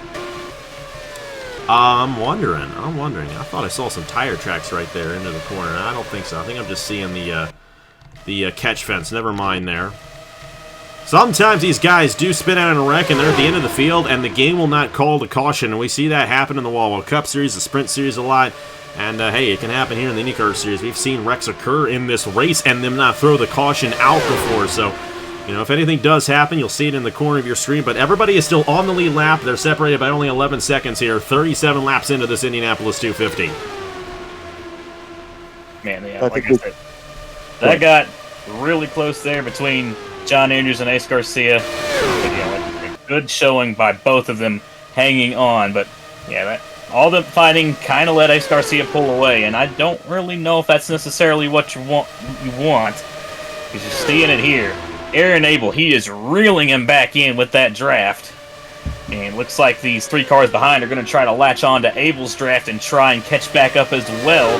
I'm wondering. I thought I saw some tire tracks right there into the corner. I don't think so. I think I'm just seeing the catch fence. Never mind there. Sometimes these guys do spin out in a wreck, and they're at the end of the field, and the game will not call the caution. And we see that happen in the Wall Cup Series, the Sprint Series a lot. And, hey, it can happen here in the IndyCar Series. We've seen wrecks occur in this race and them not throw the caution out before. So, you know, if anything does happen, you'll see it in the corner of your screen. But everybody is still on the lead lap. They're separated by only 11 seconds here. 37 laps into this Indianapolis 250. Man, yeah, like I said, that got really close there between John Andrews and Ace Garcia. But, yeah, a good showing by both of them hanging on. But, yeah, all the fighting kind of let Ace Garcia pull away. And I don't really know if that's necessarily what you want. Because you're seeing it here. Aaron Abel, he is reeling him back in with that draft. And looks like these 3 cars behind are going to try to latch on to Abel's draft and try and catch back up as well.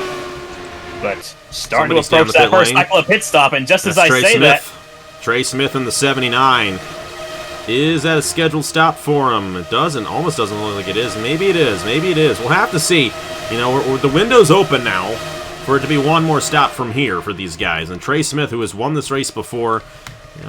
But starting to approach that first cycle of pit stop, and just as I say that... Trey Smith in the 79. Is that a scheduled stop for him? It almost doesn't look like it is. Maybe it is. We'll have to see. You know, the window's open now for it to be one more stop from here for these guys. And Trey Smith, who has won this race before...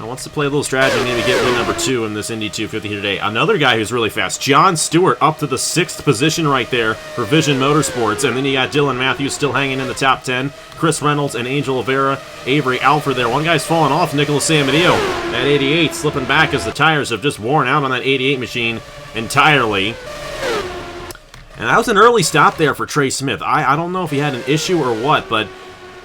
wants to play a little strategy, maybe get win number 2 in this Indy 250 here today. Another guy who's really fast, John Stewart, up to the 6th position right there for Vision Motorsports. And then you got Dylan Matthews still hanging in the top 10. Chris Reynolds and Angel Oliveira, Avery Alford there. One guy's falling off, Nicholas Samadillo. That 88 slipping back as the tires have just worn out on that 88 machine entirely. And that was an early stop there for Trey Smith. I don't know if he had an issue or what, but...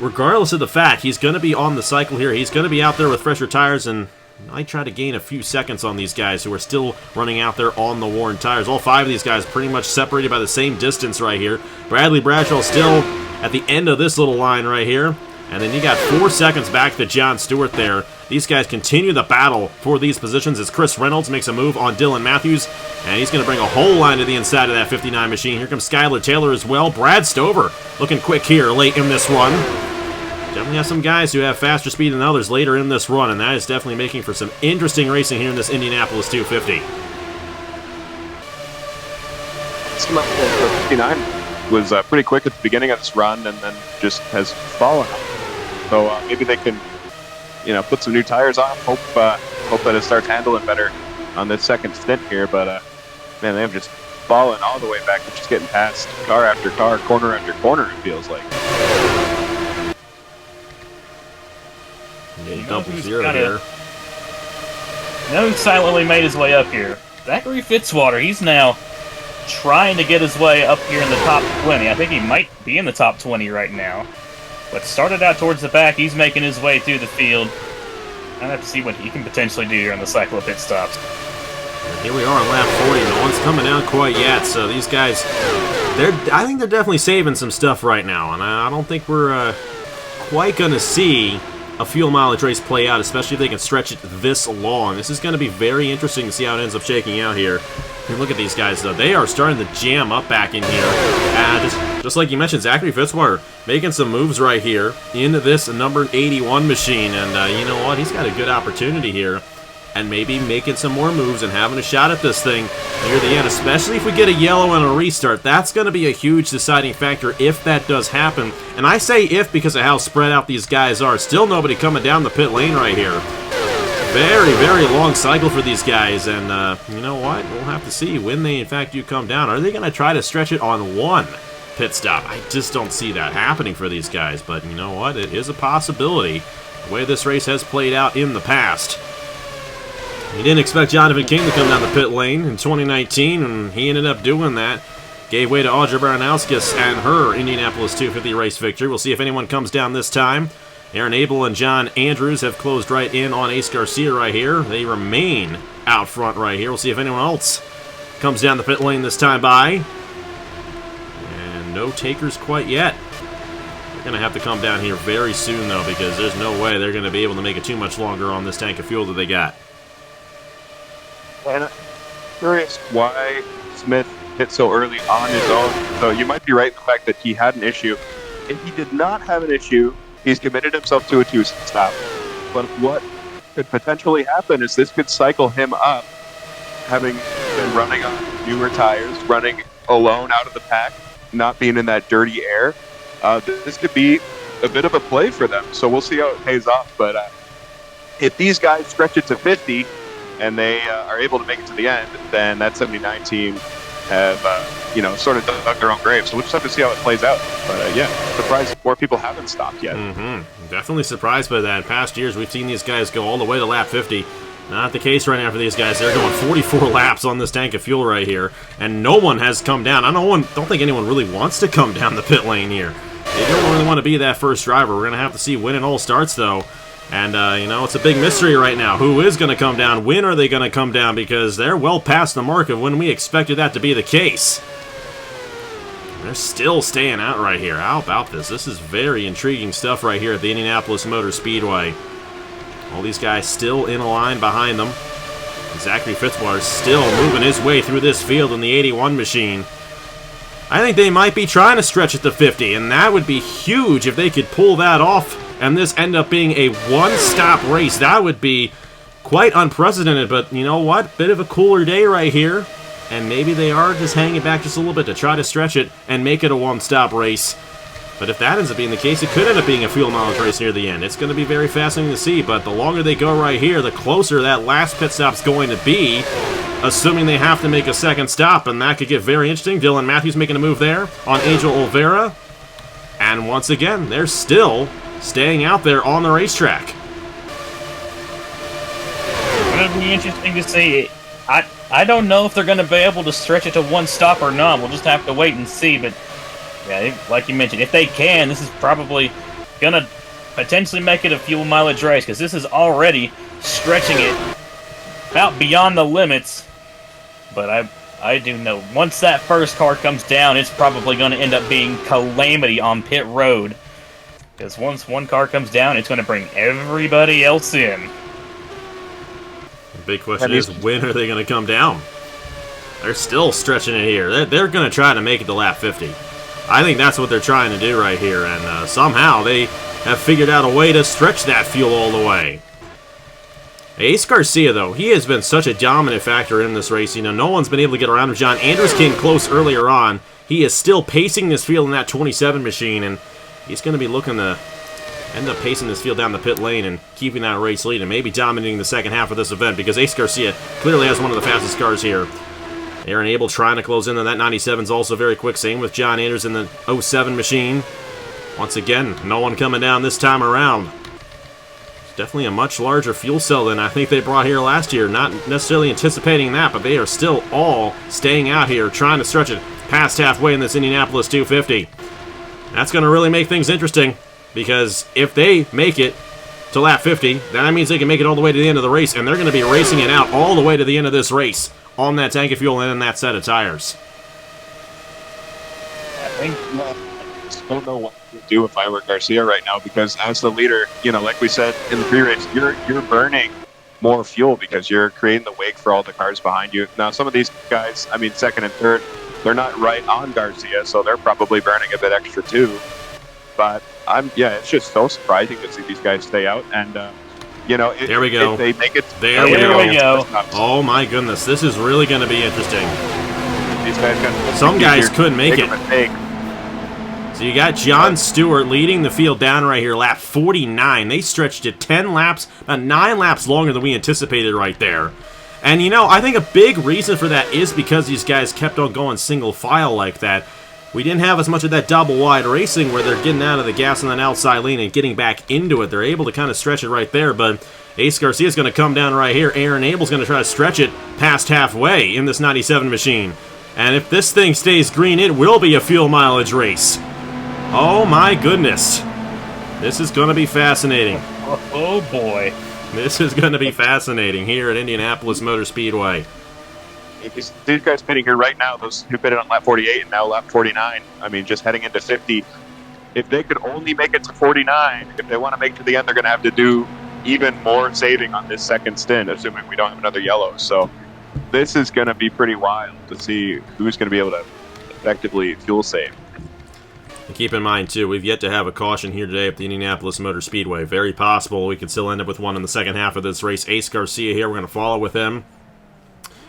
regardless of the fact, he's going to be on the cycle here. He's going to be out there with fresher tires and might try to gain a few seconds on these guys who are still running out there on the worn tires. All 5 of these guys pretty much separated by the same distance right here. Bradley Bradshaw still at the end of this little line right here. And then you got 4 seconds back to John Stewart there. These guys continue the battle for these positions as Chris Reynolds makes a move on Dylan Matthews. And he's going to bring a whole line to the inside of that 59 machine. Here comes Skylar Taylor as well. Brad Stover looking quick here late in this run. Definitely have some guys who have faster speed than others later in this run. And that is definitely making for some interesting racing here in this Indianapolis 250. 59 was pretty quick at the beginning of this run and then just has fallen off. So maybe they can, put some new tires on. Hope that it starts handling better on this second stint here. But man, they have just fallen all the way back. They're just getting past car after car, corner after corner. It feels like. Double zero here. Who silently made his way up here? Zachary Fitzwater. He's now trying to get his way up here in the top 20. I think he might be in the top 20 right now. But started out towards the back, he's making his way through the field. I'd have to see what he can potentially do here on the cycle of pit stops. Here we are on lap 40. No one's coming down quite yet, so these guys, I think they're definitely saving some stuff right now, and I don't think we're quite going to see a fuel mileage race play out, especially if they can stretch it this long. This is going to be very interesting to see how it ends up shaking out here. And look at these guys, though. They are starting to jam up back in here. Just like you mentioned, Zachary Fitzwater making some moves right here in this number 81 machine. And you know what? He's got a good opportunity here. And maybe making some more moves and having a shot at this thing near the end, especially if we get a yellow and a restart. That's going to be a huge deciding factor if that does happen. And I say if because of how spread out these guys are. Still nobody coming down the pit lane right here. Very, very long cycle for these guys. And you know what? We'll have to see when they, in fact, do come down. Are they going to try to stretch it on one pit stop? I just don't see that happening for these guys. But you know what? It is a possibility. The way this race has played out in the past. You didn't expect Jonathan King to come down the pit lane in 2019, and he ended up doing that. Gave way to Audra Baranowskis and her Indianapolis 250 race victory. We'll see if anyone comes down this time. Aaron Abel and John Andrews have closed right in on Ace Garcia right here. They remain out front right here. We'll see if anyone else comes down the pit lane this time by. And no takers quite yet. They're going to have to come down here very soon, though, because there's no way they're going to be able to make it too much longer on this tank of fuel that they got. And I'm curious why Smith hit so early on his own. So you might be right in the fact that he had an issue. If he did not have an issue, he's committed himself to a two-stop. But what could potentially happen is this could cycle him up, having been running on newer tires, running alone out of the pack, not being in that dirty air. This could be a bit of a play for them. So we'll see how it pays off. But if these guys stretch it to 50, and they are able to make it to the end, then that 79 team have, sort of dug their own grave. So we'll just have to see how it plays out. But, yeah, surprised more people haven't stopped yet. Definitely surprised by that. In past years, we've seen these guys go all the way to lap 50. Not the case right now for these guys. They're going 44 laps on this tank of fuel right here, and no one has come down. I don't think anyone really wants to come down the pit lane here. They don't really want to be that first driver. We're going to have to see when it all starts, though. And, it's a big mystery right now. Who is going to come down? When are they going to come down? Because they're well past the mark of when we expected that to be the case. They're still staying out right here. How about this? This is very intriguing stuff right here at the Indianapolis Motor Speedway. All these guys still in a line behind them. Zachary Fitzwater still moving his way through this field in the 81 machine. I think they might be trying to stretch it to 50, and that would be huge if they could pull that off. And this end up being a one-stop race. That would be quite unprecedented, but you know what? Bit of a cooler day right here. And maybe they are just hanging back just a little bit to try to stretch it and make it a one-stop race. But if that ends up being the case, it could end up being a fuel mileage race near the end. It's going to be very fascinating to see, but the longer they go right here, the closer that last pit stop's going to be, assuming they have to make a second stop, and that could get very interesting. Dylan Matthews making a move there on Angel Olvera. And once again, they're still staying out there on the racetrack. It'll be interesting to see. I don't know if they're going to be able to stretch it to one stop or not. We'll just have to wait and see. But yeah, like you mentioned, if they can, this is probably going to potentially make it a fuel mileage race, because this is already stretching it about beyond the limits. But I do know. Once that first car comes down, it's probably going to end up being calamity on pit road. Because once one car comes down, it's going to bring everybody else in. The big question is, when are they going to come down? They're still stretching it here. They're going to try to make it to lap 50. I think that's what they're trying to do right here, and somehow they have figured out a way to stretch that fuel all the way. Ace Garcia, though, he has been such a dominant factor in this race. You know, no one's been able to get around him. John Andrews came close earlier on. He is still pacing this field in that 27 machine, and he's going to be looking to end up pacing this field down the pit lane and keeping that race lead and maybe dominating the second half of this event, because Ace Garcia clearly has one of the fastest cars here. Aaron Abel trying to close in on that 97 is also very quick. Same with John Andrews in the 07 machine. Once again, no one coming down this time around. It's definitely a much larger fuel cell than I think they brought here last year. Not necessarily anticipating that, but they are still all staying out here, trying to stretch it past halfway in this Indianapolis 250. That's going to really make things interesting, because if they make it to lap 50, then that means they can make it all the way to the end of the race, and they're going to be racing it out all the way to the end of this race on that tank of fuel and in that set of tires. I think I just don't know what to do if I were Garcia right now, because as the leader, you know, like we said in the pre-race, you're burning more fuel because you're creating the wake for all the cars behind you. Now, some of these guys, I mean, second and third, they're not right on Garcia, so they're probably burning a bit extra too. But it's just so surprising to see these guys stay out, and you know, there we go. If they make it, there we go. Oh my goodness, this is really going to be interesting. These guys some guys couldn't make it. So you got John Stewart leading the field down right here, lap 49. They stretched it 10 laps, about 9 laps longer than we anticipated right there. And you know, I think a big reason for that is because these guys kept on going single file like that. We didn't have as much of that double wide racing where they're getting out of the gas on that outside lane and getting back into it. They're able to kind of stretch it right there, but Ace Garcia's going to come down right here. Aaron Abel's going to try to stretch it past halfway in this 97 machine. And if this thing stays green, it will be a fuel mileage race. Oh my goodness. This is going to be fascinating. Oh boy. This is going to be fascinating here at Indianapolis Motor Speedway. These guys pitting here right now, those who pitted on lap 48 and now lap 49, I mean, just heading into 50, if they could only make it to 49, if they want to make it to the end, they're going to have to do even more saving on this second stint, assuming we don't have another yellow. So this is going to be pretty wild to see who's going to be able to effectively fuel save. And keep in mind, too, we've yet to have a caution here today at the Indianapolis Motor Speedway. Very possible we could still end up with one in the second half of this race. Ace Garcia here, we're going to follow with him.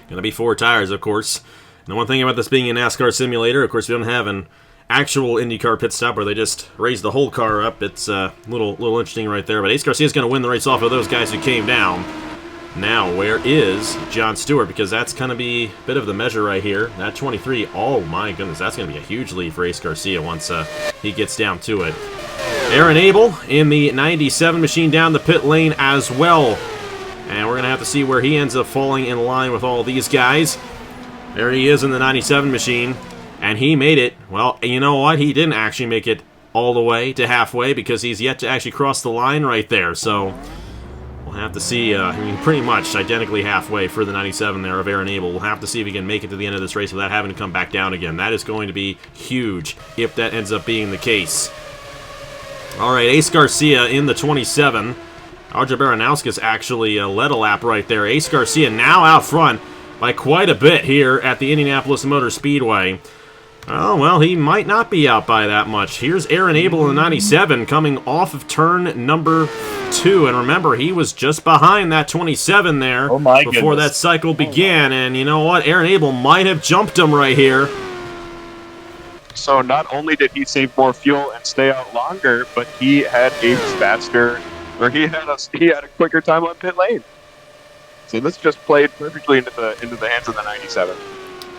Going to be 4 tires, of course. And the one thing about this being a NASCAR simulator, of course, we don't have an actual IndyCar pit stop where they just raise the whole car up. It's a little interesting right there. But Ace Garcia is going to win the race off of those guys who came down. Now, where is John Stewart? Because that's going to be a bit of the measure right here. That 23, oh my goodness, that's going to be a huge lead for Ace Garcia once he gets down to it. Aaron Abel in the 97 machine down the pit lane as well. And we're going to have to see where he ends up falling in line with all these guys. There he is in the 97 machine. And he made it. Well, you know what? He didn't actually make it all the way to halfway because he's yet to actually cross the line right there. So we'll have to see. I mean, pretty much identically halfway for the 97 there of Aaron Abel. We'll have to see if he can make it to the end of this race without having to come back down again. That is going to be huge if that ends up being the case. All right, Ace Garcia in the 27. Audrey Baranowskis actually led a lap right there. Ace Garcia now out front by quite a bit here at the Indianapolis Motor Speedway. Oh, well, he might not be out by that much. Here's Aaron Abel in the 97 coming off of turn number 2. And remember, he was just behind that 27 there before that cycle began. And you know what? Aaron Abel might have jumped him right here. So not only did he save more fuel and stay out longer, but he had a faster... or he had a quicker time on pit lane. So this just played perfectly into the hands of the 97.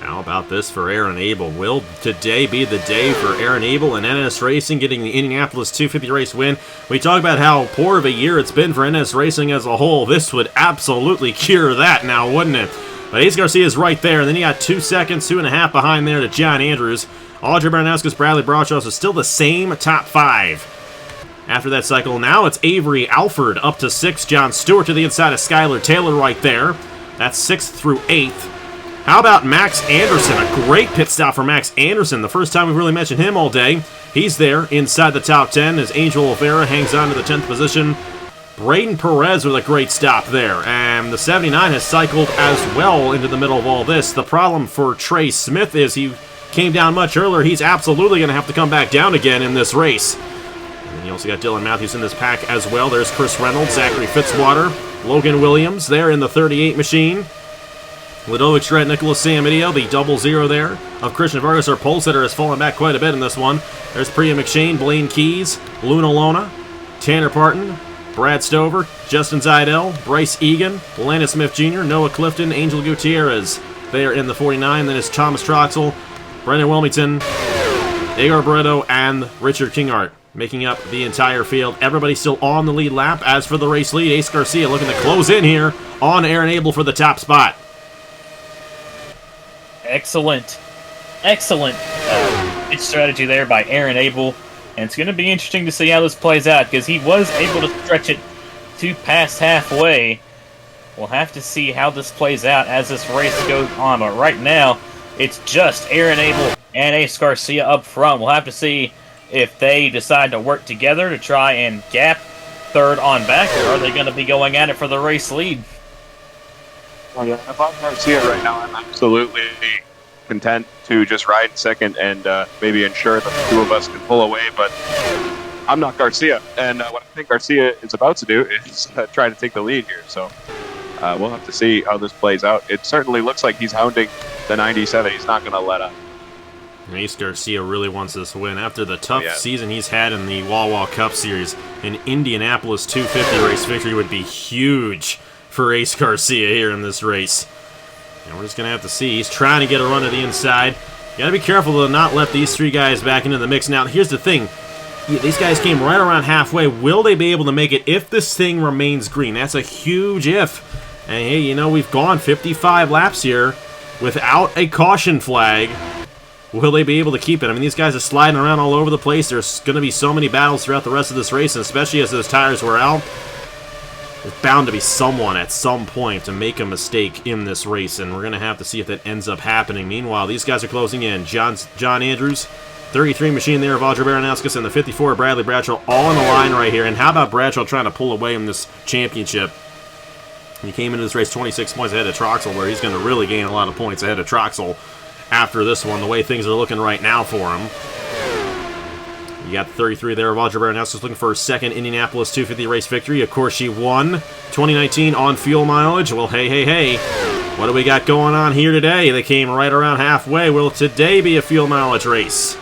How about this for Aaron Abel? Will today be the day for Aaron Abel and NS Racing getting the Indianapolis 250 race win? We talk about how poor of a year it's been for NS Racing as a whole. This would absolutely cure that now, wouldn't it? But Ace Garcia is right there, and then you got 2 seconds, 2.5 behind there to John Andrews. Audrey Baranowskis, Bradley Brauchhaus is still the same top 5. After that cycle, now it's Avery Alford up to 6. John Stewart to the inside of Skylar Taylor right there. That's 6th through 8th. How about Max Anderson? A great pit stop for Max Anderson. The first time we've really mentioned him all day. He's there inside the top 10 as Angel Oliveira hangs on to the 10th position. Braden Perez with a great stop there. And the 79 has cycled as well into the middle of all this. The problem for Trey Smith is he came down much earlier. He's absolutely going to have to come back down again in this race. And you also got Dylan Matthews in this pack as well. There's Chris Reynolds, Zachary Fitzwater, Logan Williams there in the 38 machine. Ludovic Schredt, Nicholas Samidio, the 00 there of Christian Vargas. Our pole sitter has fallen back quite a bit in this one. There's Priya McShane, Blaine Keys, Luna Lona, Tanner Parton, Brad Stover, Justin Zidell, Bryce Egan, Landon Smith Jr., Noah Clifton, Angel Gutierrez there in the 49. Then it's Thomas Troxel, Brendan Wilmington, Igor Barreto, and Richard Kingart making up the entire field. Everybody still on the lead lap. As for the race lead, Ace Garcia looking to close in here on Aaron Abel for the top spot. Excellent pitch strategy there by Aaron Abel, and it's going to be interesting to see how this plays out because he was able to stretch it to past halfway. We'll have to see how this plays out as this race goes on, but right now it's just Aaron Abel and Ace Garcia up front. We'll have to see if they decide to work together to try and gap third on back, or are they going to be going at it for the race lead? Oh, yeah. If I'm Garcia right now, I'm absolutely content to just ride second and maybe ensure that the two of us can pull away, but I'm not Garcia, and what I think Garcia is about to do is try to take the lead here, so we'll have to see how this plays out. It certainly looks like he's hounding the 97. He's not going to let up. Ace Garcia really wants this win. After the tough season he's had in the Wawa Cup Series, an Indianapolis 250 race victory would be huge for Ace Garcia here in this race. And we're just going to have to see. He's trying to get a run to the inside. You got to be careful to not let these three guys back into the mix. Now, here's the thing. These guys came right around halfway. Will they be able to make it if this thing remains green? That's a huge if. And hey, you know, we've gone 55 laps here without a caution flag. Will they be able to keep it? I mean, these guys are sliding around all over the place. There's going to be so many battles throughout the rest of this race, and especially as those tires wear out. There's bound to be someone at some point to make a mistake in this race, and we're going to have to see if that ends up happening. Meanwhile, these guys are closing in. John Andrews, 33 machine there of Audrey Baranowskis, and the 54 Bradley Bradshaw all on the line right here. And how about Bradshaw trying to pull away in this championship? He came into this race 26 points ahead of Troxel, where he's going to really gain a lot of points ahead of Troxel after this one, the way things are looking right now for him. You got the 33 there of Audrey Baranowskis looking for her second Indianapolis 250 race victory. Of course, she won 2019 on fuel mileage. Well, hey. What do we got going on here today? They came right around halfway. Will today be a fuel mileage race?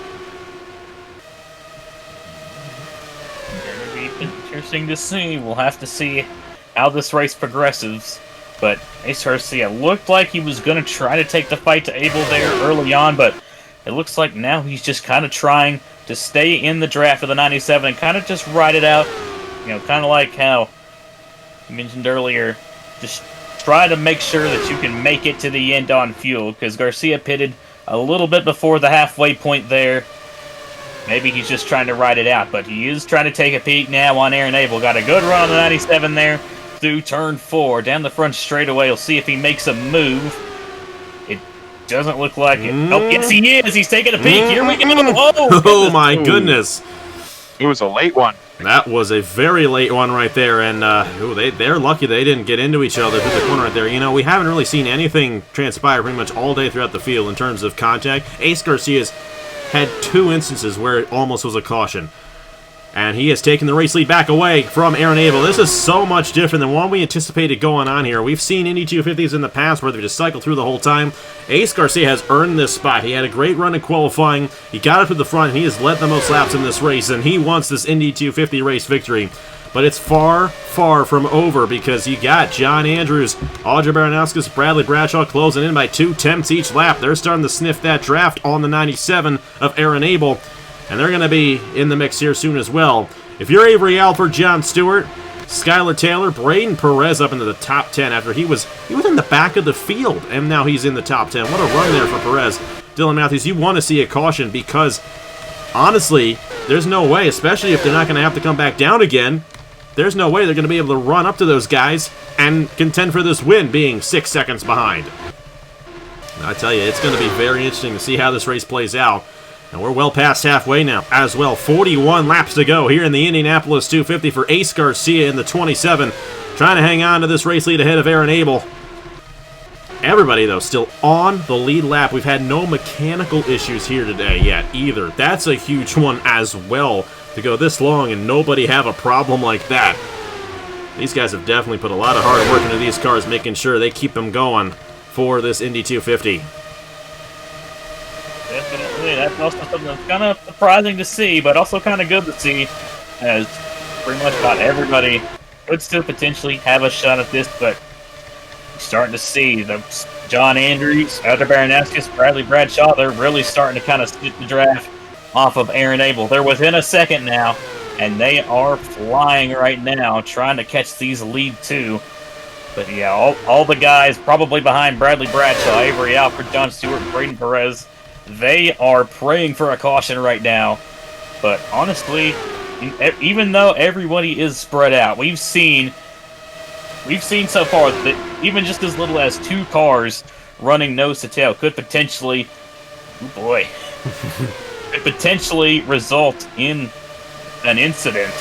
It'll be interesting to see. We'll have to see how this race progresses. But Ace Garcia looked like he was going to try to take the fight to Abel there early on, but it looks like now he's just kind of trying to stay in the draft of the 97 and kind of just ride it out. You know, kind of like how you mentioned earlier, just try to make sure that you can make it to the end on fuel, because Garcia pitted a little bit before the halfway point there. Maybe he's just trying to ride it out, but he is trying to take a peek now on Aaron Abel. Got a good run on the 97 there through turn 4. Down the front straightaway, we'll see if he makes a move. It doesn't look like it. Oh, yes, he is. He's taking a peek. Here we go. Oh, my goodness. It was a late one. That was a very late one right there, and they're lucky they didn't get into each other through the corner right there. You know, we haven't really seen anything transpire pretty much all day throughout the field in terms of contact. Ace Garcia's had 2 instances where it almost was a caution. And he has taken the race lead back away from Aaron Abel. This is so much different than what we anticipated going on here. We've seen Indy 250s in the past where they've just cycled through the whole time. Ace Garcia has earned this spot. He had a great run in qualifying. He got up to the front, and he has led the most laps in this race, and he wants this Indy 250 race victory. But it's far, far from over because you got John Andrews, Audrey Baranowskis, Bradley Bradshaw closing in by 2 tenths each lap. They're starting to sniff that draft on the 97 of Aaron Abel. And they're going to be in the mix here soon as well. If you're Avery Alford, John Stewart, Skylar Taylor, Braden Perez up into the top 10 after he was in the back of the field, and now he's in the top 10. What a run there for Perez. Dylan Matthews, you want to see a caution because, honestly, there's no way, especially if they're not going to have to come back down again, there's no way they're going to be able to run up to those guys and contend for this win being 6 seconds behind. I tell you, it's going to be very interesting to see how this race plays out. And we're well past halfway now as well. 41 laps to go here in the Indianapolis 250 for Ace Garcia in the 27. Trying to hang on to this race lead ahead of Aaron Abel. Everybody, though, still on the lead lap. We've had no mechanical issues here today yet either. That's a huge one as well, to go this long and nobody have a problem like that. These guys have definitely put a lot of hard work into these cars, making sure they keep them going for this Indy 250. Definitely. That's also something that's kind of surprising to see, but also kind of good to see, as pretty much about everybody could still potentially have a shot at this, but starting to see the John Andrews, Elder Baranowskis, Bradley Bradshaw, they're really starting to kind of split the draft off of Aaron Abel. They're within a second now, and they are flying right now, trying to catch these lead two. But yeah, all the guys probably behind Bradley Bradshaw, Avery Alford, John Stewart, and Braden Perez, they are praying for a caution right now. But honestly, even though everybody is spread out, we've seen so far that even just as little as 2 cars running nose to tail could potentially, oh boy, could potentially result in an incident.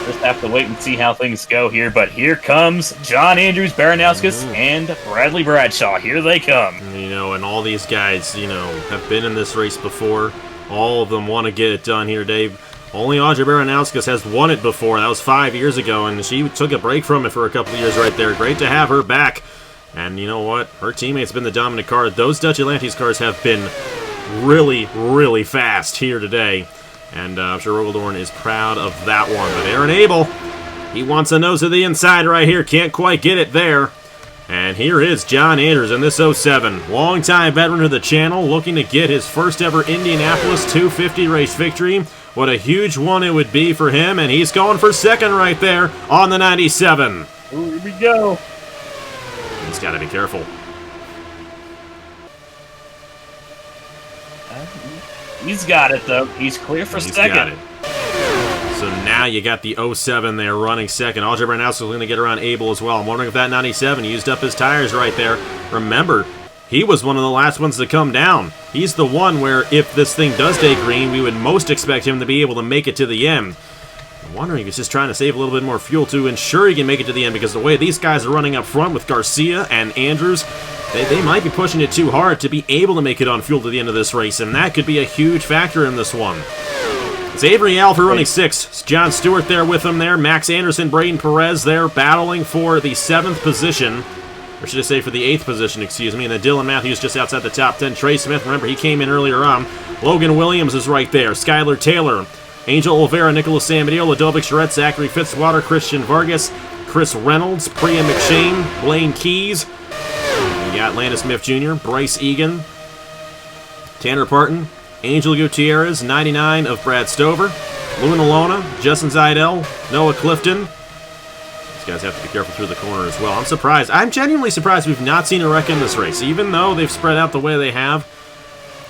Just have to wait and see how things go here. But here comes John Andrews, Baranowskis, and Bradley Bradshaw. Here they come. You know, and all these guys, you know, have been in this race before. All of them want to get it done here, Dave. Only Audrey Baranowskis has won it before. That was 5 years ago, and she took a break from it for a couple of years right there. Great to have her back. And you know what? Her teammate's been the dominant car. Those Dutch Atlantis cars have been really, really fast here today. And I'm sure Rogaldorn is proud of that one. But Aaron Abel, he wants a nose to the inside right here. Can't quite get it there. And here is John Andrews in this 07. Longtime veteran of the channel, looking to get his first ever Indianapolis 250 race victory. What a huge one it would be for him. And he's going for second right there on the 97. Ooh, here we go. He's got to be careful. He's got it, though. He's clear for second. Got it. So now you got the 07 there running second. Audrey Baranowskis is going to get around Abel as well. I'm wondering if that 97 used up his tires right there. Remember, he was one of the last ones to come down. He's the one where if this thing does stay green, we would most expect him to be able to make it to the end. I'm wondering if he's just trying to save a little bit more fuel to ensure he can make it to the end, because the way these guys are running up front with Garcia and Andrews, they might be pushing it too hard to be able to make it on fuel to the end of this race, and that could be a huge factor in this one. It's Avery Alford running 6. It's John Stewart there with him there. Max Anderson, Braden Perez there battling for the 7th position. Or should I say for the 8th position, excuse me. And then Dylan Matthews just outside the top 10. Trey Smith, remember, he came in earlier on. Logan Williams is right there. Skylar Taylor, Angel Oliveira, Nicholas Samadeo, Ludovic Charette, Zachary Fitzwater, Christian Vargas, Chris Reynolds, Priya McShane, Blaine Keys. You got Landon Smith Jr., Bryce Egan, Tanner Parton, Angel Gutierrez, 99 of Brad Stover, Luna Lona, Justin Zidell, Noah Clifton. These guys have to be careful through the corner as well. I'm surprised. I'm genuinely surprised we've not seen a wreck in this race, even though they've spread out the way they have.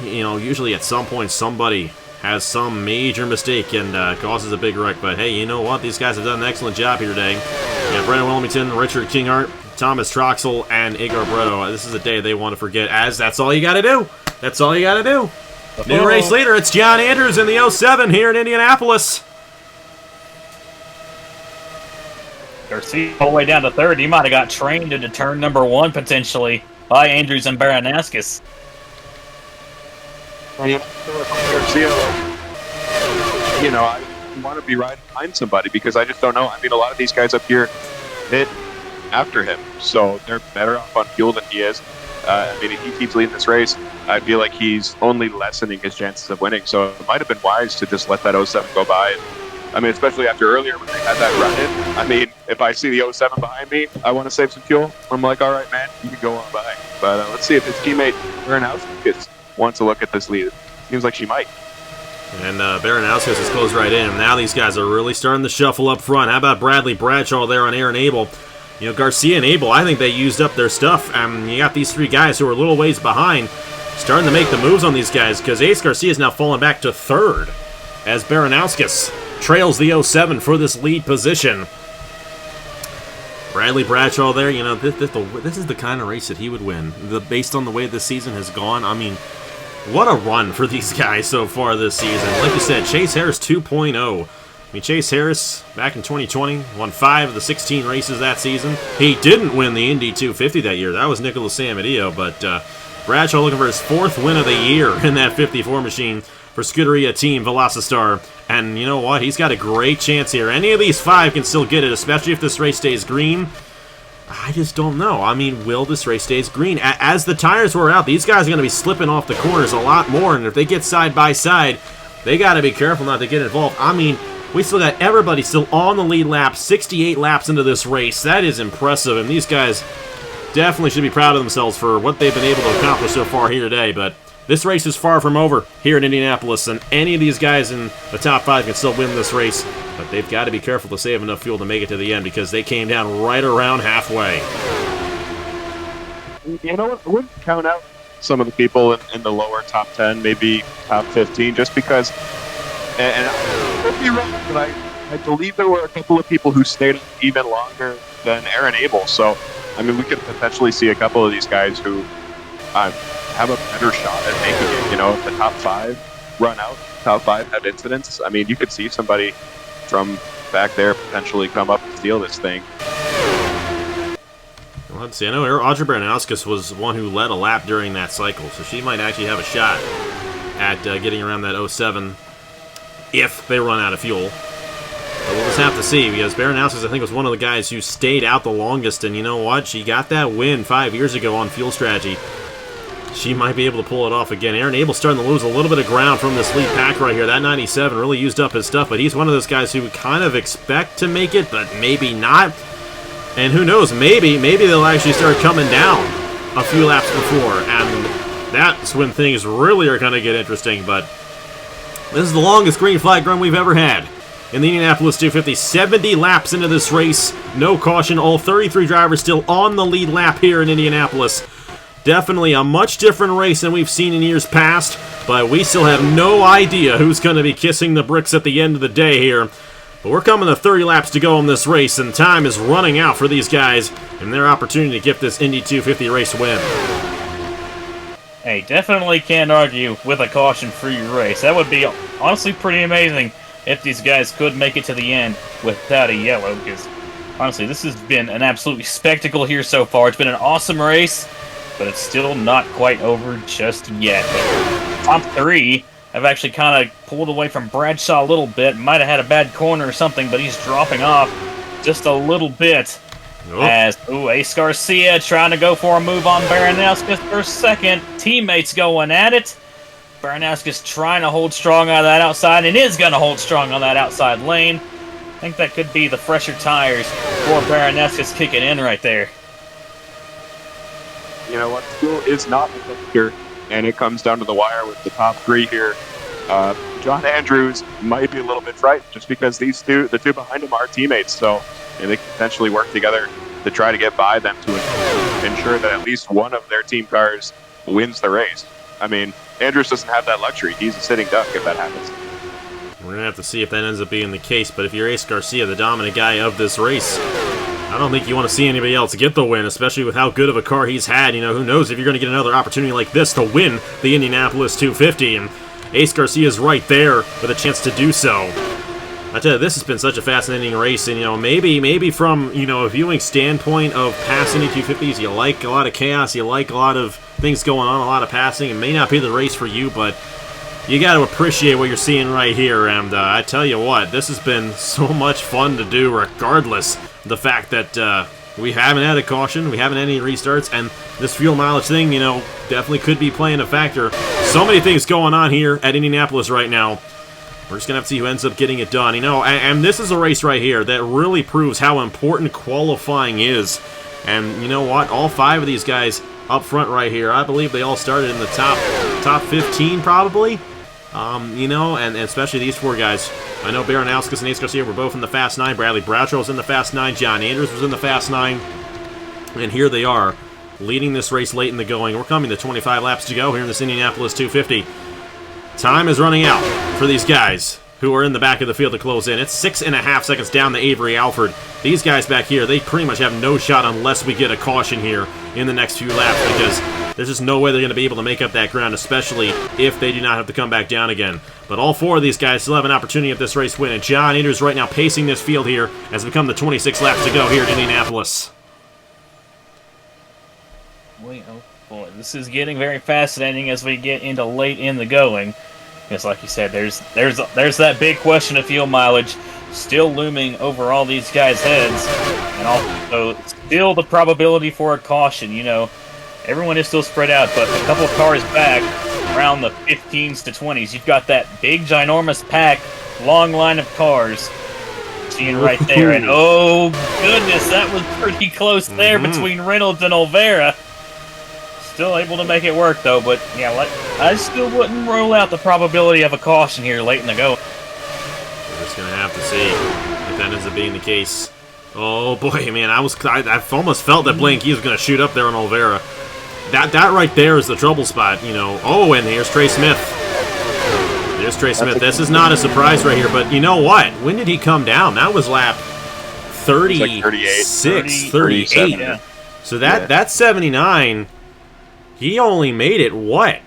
You know, usually at some point somebody has some major mistake and causes a big wreck. But hey, you know what? These guys have done an excellent job here today. We have Brendan Wilmington, Richard Kinghart, Thomas Troxel, and Igor Bretto. This is a day they want to forget, as that's all you got to do. That's all you got to do. New race leader, it's John Andrews in the 07 here in Indianapolis. Garcia all the way down to third. He might have got trained into turn number 1 potentially by Andrews and Baranowskis. Garcia, you know, I want to be right behind somebody because I just don't know. I mean, a lot of these guys up here hit after him, so they're better off on fuel than he is. I mean, if he keeps leading this race, I feel like he's only lessening his chances of winning. So it might have been wise to just let that 07 go by. I mean, especially after earlier when they had that run-in. I mean, if I see the 07 behind me, I want to save some fuel. I'm like, all right, man, you can go on by. But let's see if his teammate Baranowskis wants to look at this lead. Seems like she might. And Baranowskis has closed right in. Now these guys are really starting to shuffle up front. How about Bradley Bradshaw there on Aaron Abel? You know, Garcia and Abel, I think they used up their stuff. You got these 3 guys who are a little ways behind, starting to make the moves on these guys, because Ace Garcia is now falling back to 3rd as Baranowskis trails the 07 for this lead position. Bradley Bradshaw there, you know, this is the kind of race that he would win. Based on the way this season has gone, I mean, what a run for these guys so far this season. Like you said, Chase Harris 2.0. I mean, Chase Harris, back in 2020, won 5 of the 16 races that season. He didn't win the Indy 250 that year. That was Nicholas Samadillo, but Bradshaw looking for his 4th win of the year in that 54 machine for Scuderia Team Velocistar. And you know what? He's got a great chance here. Any of these 5 can still get it, especially if this race stays green. I just don't know. I mean, will this race stays green? As the tires wear out, these guys are going to be slipping off the corners a lot more, and if they get side by side, they got to be careful not to get involved. I mean, we still got everybody still on the lead lap, 68 laps into this race. That is impressive, and these guys definitely should be proud of themselves for what they've been able to accomplish so far here today, but this race is far from over here in Indianapolis, and any of these guys in the top 5 can still win this race, but they've got to be careful to save enough fuel to make it to the end because they came down right around halfway. You know what? I wouldn't count out some of the people in the lower top 10, maybe top 15, just because, and I could be wrong, but I believe there were a couple of people who stayed even longer than Aaron Abel, so, I mean, we could potentially see a couple of these guys who have a better shot at making it. You know, if the top 5 run out, top 5 have incidents, I mean, you could see somebody from back there potentially come up and steal this thing. Well, let's see. I know Audrey Baranowskis was one who led a lap during that cycle, so she might actually have a shot at getting around that 07 if they run out of fuel. But we'll just have to see, because Baranowskis, I think, was one of the guys who stayed out the longest, and you know what? She got that win 5 years ago on fuel strategy. She might be able to pull it off again. Aaron Abel starting to lose a little bit of ground from this lead pack right here. That 97 really used up his stuff, but he's one of those guys who would kind of expect to make it, but maybe not. And who knows, maybe they'll actually start coming down a few laps before, and that's when things really are going to get interesting. But this is the longest green flag run we've ever had in the Indianapolis 250. 70 laps into this race, no caution, all 33 drivers still on the lead lap here in Indianapolis. Definitely a much different race than we've seen in years past, but we still have no idea who's going to be kissing the bricks at the end of the day here. But we're coming to 30 laps to go in this race, and time is running out for these guys and their opportunity to get this Indy 250 race win. Hey, definitely can't argue with a caution-free race. That would be honestly pretty amazing if these guys could make it to the end without a yellow, because honestly, this has been an absolute spectacle here so far. It's been an awesome race, but it's still not quite over just yet. But top 3 have actually kind of pulled away from Bradshaw a little bit. Might have had a bad corner or something, but he's dropping off just a little bit. Oh. As, Ace Garcia trying to go for a move on Baranowskis for second. Teammates going at it. Baranowskis trying to hold strong on that outside, and is going to hold strong on that outside lane. I think that could be the fresher tires for Baranowskis kicking in right there. You know what? Fuel is not a factor, and it comes down to the wire with the top 3 here. John Andrews might be a little bit frightened just because the two behind him are teammates, so they can potentially work together to try to get by them to ensure that at least one of their team cars wins the race. I mean, Andrews doesn't have that luxury. He's a sitting duck if that happens. We're going to have to see if that ends up being the case, but if you're Ace Garcia, the dominant guy of this race, I don't think you want to see anybody else get the win, especially with how good of a car he's had. You know, who knows if you're going to get another opportunity like this to win the Indianapolis 250, and Ace Garcia's right there with a chance to do so. I tell you, this has been such a fascinating race, and, you know, maybe from, you know, a viewing standpoint of past Indy 250s, you like a lot of chaos, you like a lot of things going on, a lot of passing. It may not be the race for you, but you got to appreciate what you're seeing right here, and I tell you what, this has been so much fun to do regardless of the fact that we haven't had a caution, we haven't had any restarts, and this fuel mileage thing, you know, definitely could be playing a factor. So many things going on here at Indianapolis right now. We're just going to have to see who ends up getting it done. You know, and this is a race right here that really proves how important qualifying is. And you know what? All 5 of these guys up front right here, I believe they all started in the top 15 probably. You know, and especially these 4 guys. I know Baranowskis and Ace Garcia were both in the Fast 9. Bradley Bradshaw was in the Fast 9. John Andrews was in the Fast 9. And here they are, leading this race late in the going. We're coming to 25 laps to go here in this Indianapolis 250. Time is running out for these guys. who are in the back of the field to close in. It's 6.5 seconds down to Avery Alford. These guys back here, they pretty much have no shot unless we get a caution here in the next few laps, because there's just no way they're going to be able to make up that ground, especially if they do not have to come back down again. But all 4 of these guys still have an opportunity at this race win, and John Andrews right now pacing this field here as we come to 26 laps to go here at Indianapolis. Oh boy, this is getting very fascinating as we get into late in the going. Because like you said, there's that big question of fuel mileage still looming over all these guys' heads, and also still the probability for a caution. You know, everyone is still spread out, but a couple of cars back, around the 15s to 20s, you've got that big, ginormous pack, long line of cars, seeing right there, and oh goodness, that was pretty close there between Reynolds and Olvera. Still able to make it work, though, but yeah, I still wouldn't rule out the probability of a caution here late in the go. We're just going to have to see if that ends up being the case. Oh, boy, man, I almost felt that Blanky was going to shoot up there on Olvera. That right there is the trouble spot, you know. Oh, and here's Trey Smith. There's Trey Smith. This is not a surprise right here, but you know what? When did he come down? That was lap 36, 38. Yeah. So that 79... He only made it, what?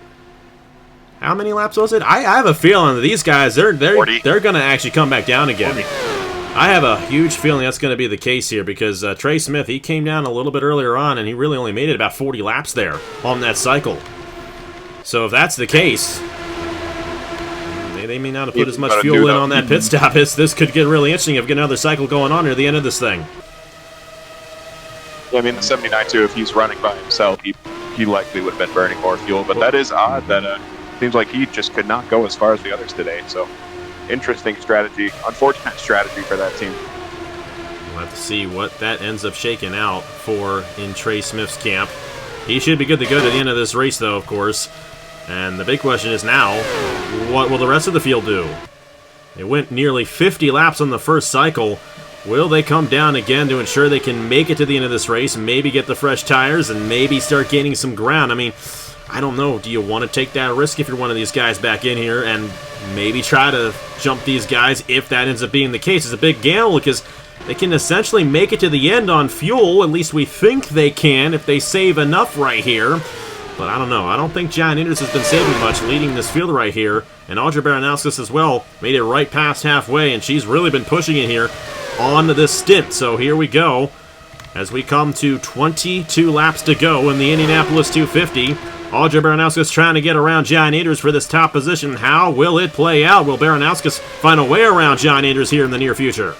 How many laps was it? I have a feeling that these guys, they're going to actually come back down again. 40. I have a huge feeling that's going to be the case here, because Trey Smith, he came down a little bit earlier on, and he really only made it about 40 laps there on that cycle. So if that's the case, they may not have put as much fuel in on that pit stop. This could get really interesting if we get another cycle going on near the end of this thing. Yeah, I mean, the 79 too, if he's running by himself, he likely would have been burning more fuel, but that is odd that seems like he just could not go as far as the others today. So interesting strategy, unfortunate strategy for that team. We'll have to see what that ends up shaking out for in Trey Smith's camp. He should be good to go to the end of this race, though, of course. And the big question is now, what will the rest of the field do? They went nearly 50 laps on the first cycle. Will they come down again to ensure they can make it to the end of this race, maybe get the fresh tires, and maybe start gaining some ground? I mean, I don't know. Do you want to take that risk if you're one of these guys back in here and maybe try to jump these guys if that ends up being the case? It's a big gamble because they can essentially make it to the end on fuel. At least we think they can if they save enough right here. But I don't know. I don't think John Andrews has been saving much leading this field right here. And Audrey Baranowskis as well made it right past halfway, and she's really been pushing it here on to this stint. So here we go as we come to 22 laps to go in the Indianapolis 250. Audrey Baranowskis trying to get around John Andrews for this top position. How will it play out? Will Baranowskis find a way around John Andrews here in the near future?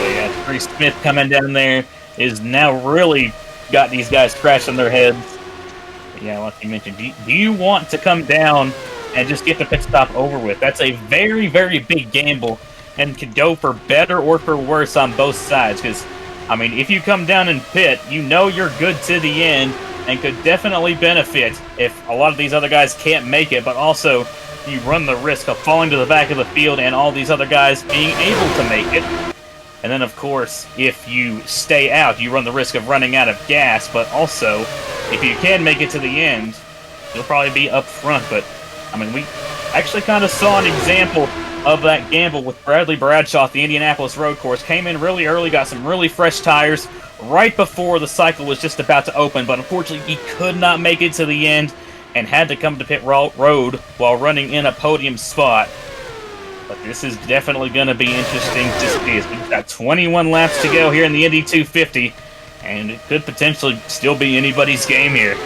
Yeah, Trey Smith coming down there is now really got these guys scratching their heads. Yeah, like you mentioned, do you want to come down and just get the pit stop over with? That's a very, very big gamble and could go for better or for worse on both sides. Because, I mean, if you come down and pit, you know you're good to the end and could definitely benefit if a lot of these other guys can't make it, but also you run the risk of falling to the back of the field and all these other guys being able to make it. And then, of course, if you stay out, you run the risk of running out of gas, but also, if you can make it to the end, you'll probably be up front. But, I mean, we actually kind of saw an example of that gamble with Bradley Bradshaw at the Indianapolis road course. Came in really early, got some really fresh tires right before the cycle was just about to open, but unfortunately he could not make it to the end and had to come to pit road while running in a podium spot. But this is definitely going to be interesting to see. We've got 21 laps to go here in the Indy 250, and it could potentially still be anybody's game here.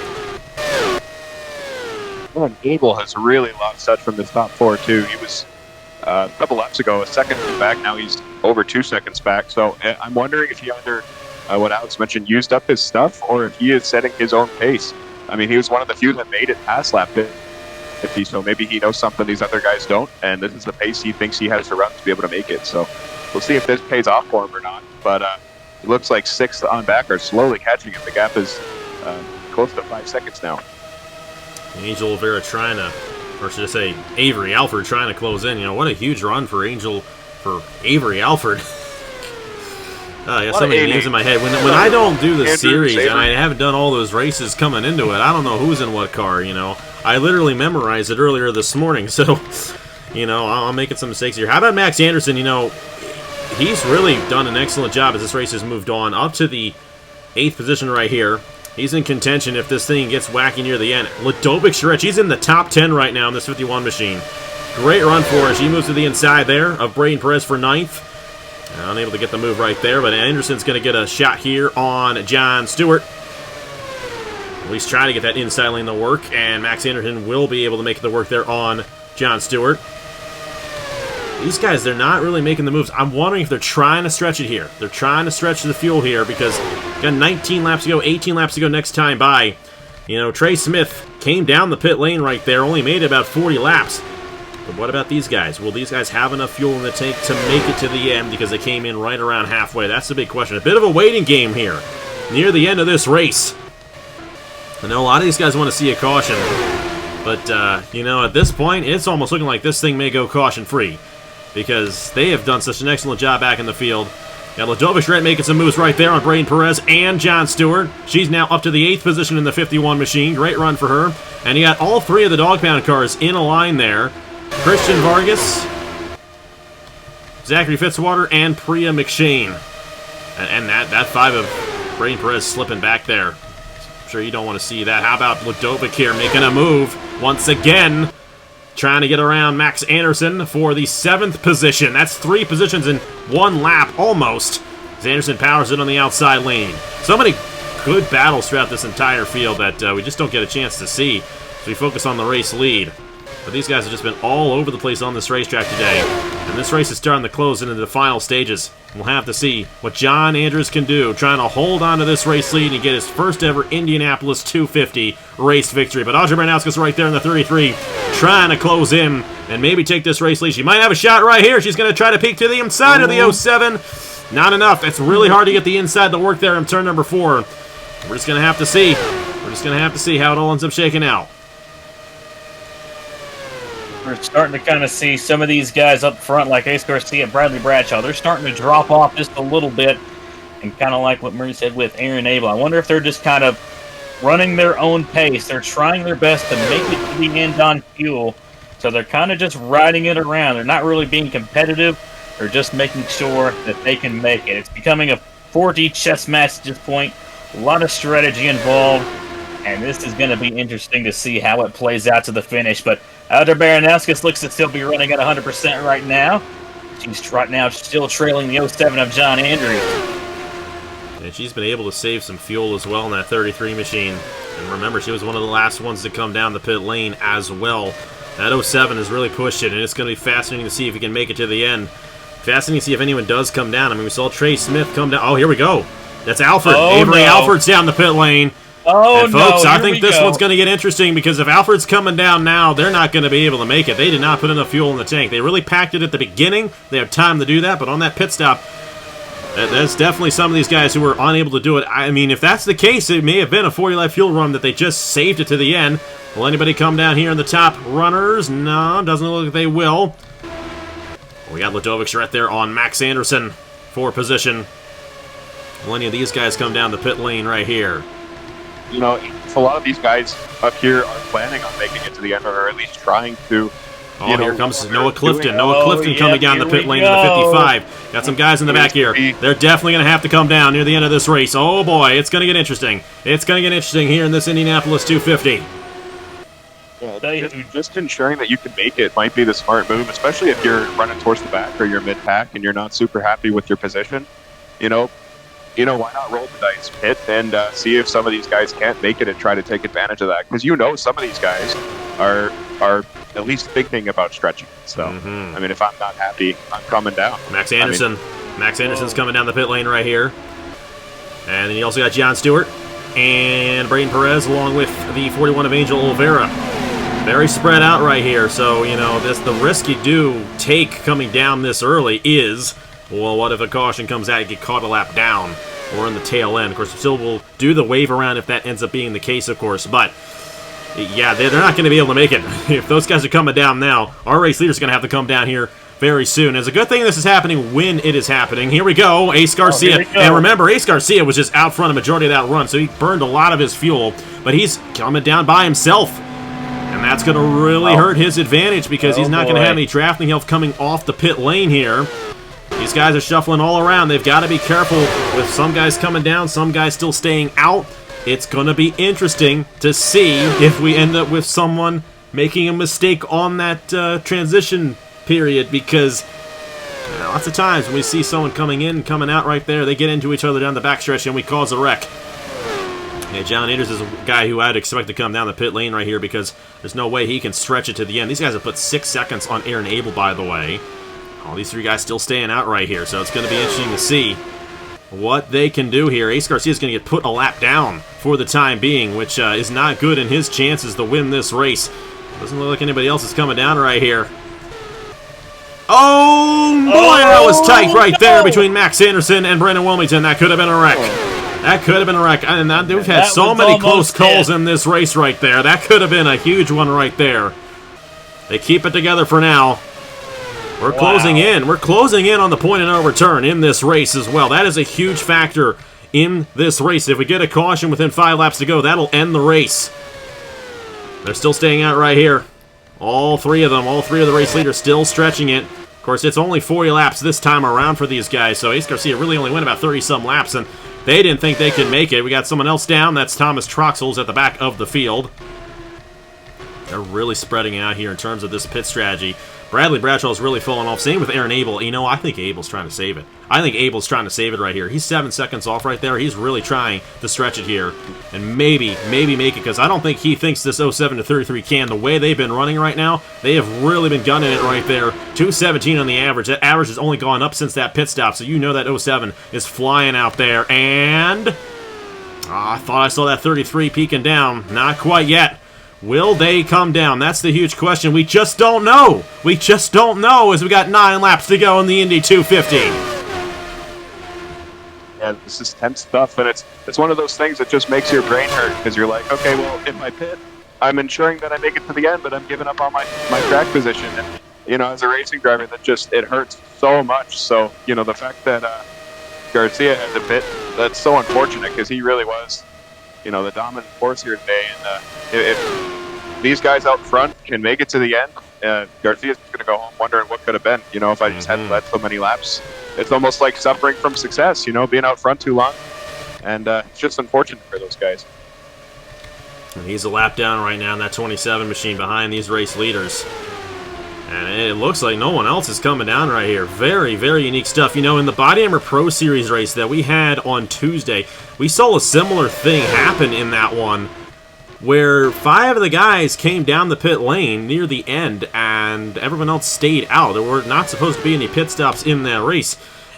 Well, Gable has really lost touch from this top four, too. He was, a couple laps ago, a second back. Now he's over 2 seconds back. So I'm wondering if he either, what Alex mentioned, used up his stuff, or if he is setting his own pace. I mean, he was one of the few that made it past lap 50, so maybe he knows something these other guys don't, and this is the pace he thinks he has to run to be able to make it. So we'll see if this pays off for him or not. But it looks like 6th on back are slowly catching him. The gap is close to 5 seconds now. Angel Oliveira trying to, or should I say Avery Alford trying to close in. You know, what a huge run for Avery Alford. I got so many names in my head. When I don't do the series and I haven't done all those races coming into it, I don't know who's in what car, you know. I literally memorized it earlier this morning, so you know, I'm making some mistakes here. How about Max Anderson? You know, he's really done an excellent job as this race has moved on up to the 8th position right here. He's in contention if this thing gets wacky near the end. Ludovic Stretch, he's in the top 10 right now in this 51 machine. Great run for us. He moves to the inside there of Braden Perez for 9th. Unable to get the move right there, but Anderson's going to get a shot here on John Stewart. At least try to get that inside lane to work, and Max Anderson will be able to make the work there on John Stewart. These guys, they're not really making the moves. I'm wondering if they're trying to stretch it here. They're trying to stretch the fuel here because got 19 laps to go, 18 laps to go next time by. You know, Trey Smith came down the pit lane right there, only made about 40 laps. But what about these guys? Will these guys have enough fuel in the tank to make it to the end because they came in right around halfway? That's the big question. A bit of a waiting game here near the end of this race. I know a lot of these guys want to see a caution, but, you know, at this point, it's almost looking like this thing may go caution-free because they have done such an excellent job back in the field. Got Ludovic Stretch making some moves right there on Braden Perez and John Stewart. She's now up to the 8th position in the 51 machine. Great run for her. And you got all 3 of the dog pound cars in a line there. Christian Vargas, Zachary Fitzwater, and Priya McShane. And that 5 of Braden Perez slipping back there. I'm sure you don't want to see that. How about Ludovic here making a move once again, trying to get around Max Anderson for the 7th position. That's 3 positions in 1 lap almost. As Anderson powers it on the outside lane. So many good battles throughout this entire field that we just don't get a chance to see as we focus on the race lead. But these guys have just been all over the place on this racetrack today. And this race is starting to close into the final stages. We'll have to see what John Andrews can do, trying to hold on to this race lead and get his first ever Indianapolis 250 race victory. But Audrey Barnowska's right there in the 33, trying to close in and maybe take this race lead. She might have a shot right here. She's going to try to peek to the inside of the 07. Not enough. It's really hard to get the inside to work there in turn number 4. We're just going to have to see. We're just going to have to see how it all ends up shaking out. We're starting to kind of see some of these guys up front, like Ace Garcia and Bradley Bradshaw. They're starting to drop off just a little bit, and kind of like what Murray said with Aaron Abel. I wonder if they're just kind of running their own pace. They're trying their best to make it to the end on fuel, so they're kind of just riding it around. They're not really being competitive. They're just making sure that they can make it. It's becoming a 4D chess match at this point. A lot of strategy involved, and this is going to be interesting to see how it plays out to the finish. But Audrey Baranauskas looks to still be running at 100% right now. She's right now still trailing the 07 of John Andrews. And she's been able to save some fuel as well in that 33 machine. And remember, she was one of the last ones to come down the pit lane as well. That 07 has really pushed it, and it's going to be fascinating to see if he can make it to the end. Fascinating to see if anyone does come down. I mean, we saw Trey Smith come down. Oh, here we go. That's Alfred. Avery Alfred's down the pit lane. Oh, and folks, I think this one's going to get interesting because if Alfred's coming down now, they're not going to be able to make it. They did not put enough fuel in the tank. They really packed it at the beginning. They have time to do that, but on that pit stop, there's definitely some of these guys who were unable to do it. I mean, if that's the case, it may have been a 40-lap fuel run that they just saved it to the end. Will anybody come down here in the top runners? No, doesn't look like they will. We got Ludovic right there on Max Anderson for position. Will any of these guys come down the pit lane right here? You know, a lot of these guys up here are planning on making it to the end, or at least trying to. Oh, here comes Noah Clifton. Noah Clifton coming down the pit lane in the 55. Got some guys in the back here. They're definitely going to have to come down near the end of this race. Oh, boy, it's going to get interesting. It's going to get interesting here in this Indianapolis 250. Yeah, just ensuring that you can make it might be the smart move, especially if you're running towards the back or you're mid-pack and you're not super happy with your position. You know, why not roll the dice, pit, and see if some of these guys can't make it and try to take advantage of that. Because some of these guys are at least thinking about stretching. So, I mean, if I'm not happy, I'm coming down. Max Anderson. Max Anderson's coming down the pit lane right here. And then you also got John Stewart and Braden Perez along with the 41 of Angel Oliveira. Very spread out right here. So, the risk you do take coming down this early is, well, what if a caution comes out, you get caught a lap down or in the tail end? Of course, still will do the wave around if that ends up being the case, of course. But, yeah, they're not going to be able to make it. If those guys are coming down now, our race leader's going to have to come down here very soon. It's a good thing this is happening when it is happening. Here we go, Ace Garcia. And remember, Ace Garcia was just out front a majority of that run, so he burned a lot of his fuel. But he's coming down by himself. And And that's going to really hurt his advantage because he's not going to have any drafting health coming off the pit lane here. These guys are shuffling all around. They've got to be careful with some guys coming down, some guys still staying out. It's going to be interesting to see if we end up with someone making a mistake on that transition period, because lots of times when we see someone coming in and coming out right there, they get into each other down the backstretch and we cause a wreck. Yeah, John Anders is a guy who I'd expect to come down the pit lane right here because there's no way he can stretch it to the end. These guys have put 6 seconds on Aaron Abel, by the way. All these 3 guys still staying out right here, so it's going to be interesting to see what they can do here. Ace Garcia is going to get put a lap down for the time being, which is not good in his chances to win this race. Doesn't look like anybody else is coming down right here. Oh, boy, that was tight right there between Max Anderson and Brandon Wilmington. That could have been a wreck. That could have been a wreck. And we've had so many close calls in this race right there. That could have been a huge one right there. They keep it together for now. We're closing in. We're closing in on the point of no return in this race as well. That is a huge factor in this race. If we get a caution within 5 laps to go, that'll end the race. They're still staying out right here. All 3 of them, all 3 of the race leaders still stretching it. Of course, it's only 40 laps this time around for these guys, so Ace Garcia really only went about 30-some laps, and they didn't think they could make it. We got someone else down. That's Thomas Troxels at the back of the field. They're really spreading out here in terms of this pit strategy. Bradley Bradshaw's really falling off. Same with Aaron Abel. You know, I think Abel's trying to save it. I think Abel's trying to save it right here. He's 7 seconds off right there. He's really trying to stretch it here and maybe make it, because I don't think he thinks this 07 to 33 can. The way they've been running right now, they have really been gunning it right there. 217 on the average. That average has only gone up since that pit stop, so you know that 07 is flying out there. And I thought I saw that 33 peeking down. Not quite yet. Will they come down? That's the huge question. We just don't know. We just don't know as we got 9 laps to go in the Indy 250. Yeah, this is tense stuff, and it's one of those things that just makes your brain hurt, because you're like, okay, well, in my pit, I'm ensuring that I make it to the end, but I'm giving up on my track position. And, you know, as a racing driver, it hurts so much. So, you know, the fact that Garcia had to pit, that's so unfortunate, because he really was, you know, the dominant force here today. And if these guys out front can make it to the end, Garcia's going to go home wondering what could have been. You know, if I just hadn't led so many laps. It's almost like suffering from success, you know, being out front too long. And it's just unfortunate for those guys. And he's a lap down right now in that 27 machine behind these race leaders. And it looks like no one else is coming down right here. Very, very unique stuff. You know, in the Body Armor Pro Series race that we had on Tuesday, we saw a similar thing happen in that one, where 5 of the guys came down the pit lane near the end, and everyone else stayed out. There were not supposed to be any pit stops in that race.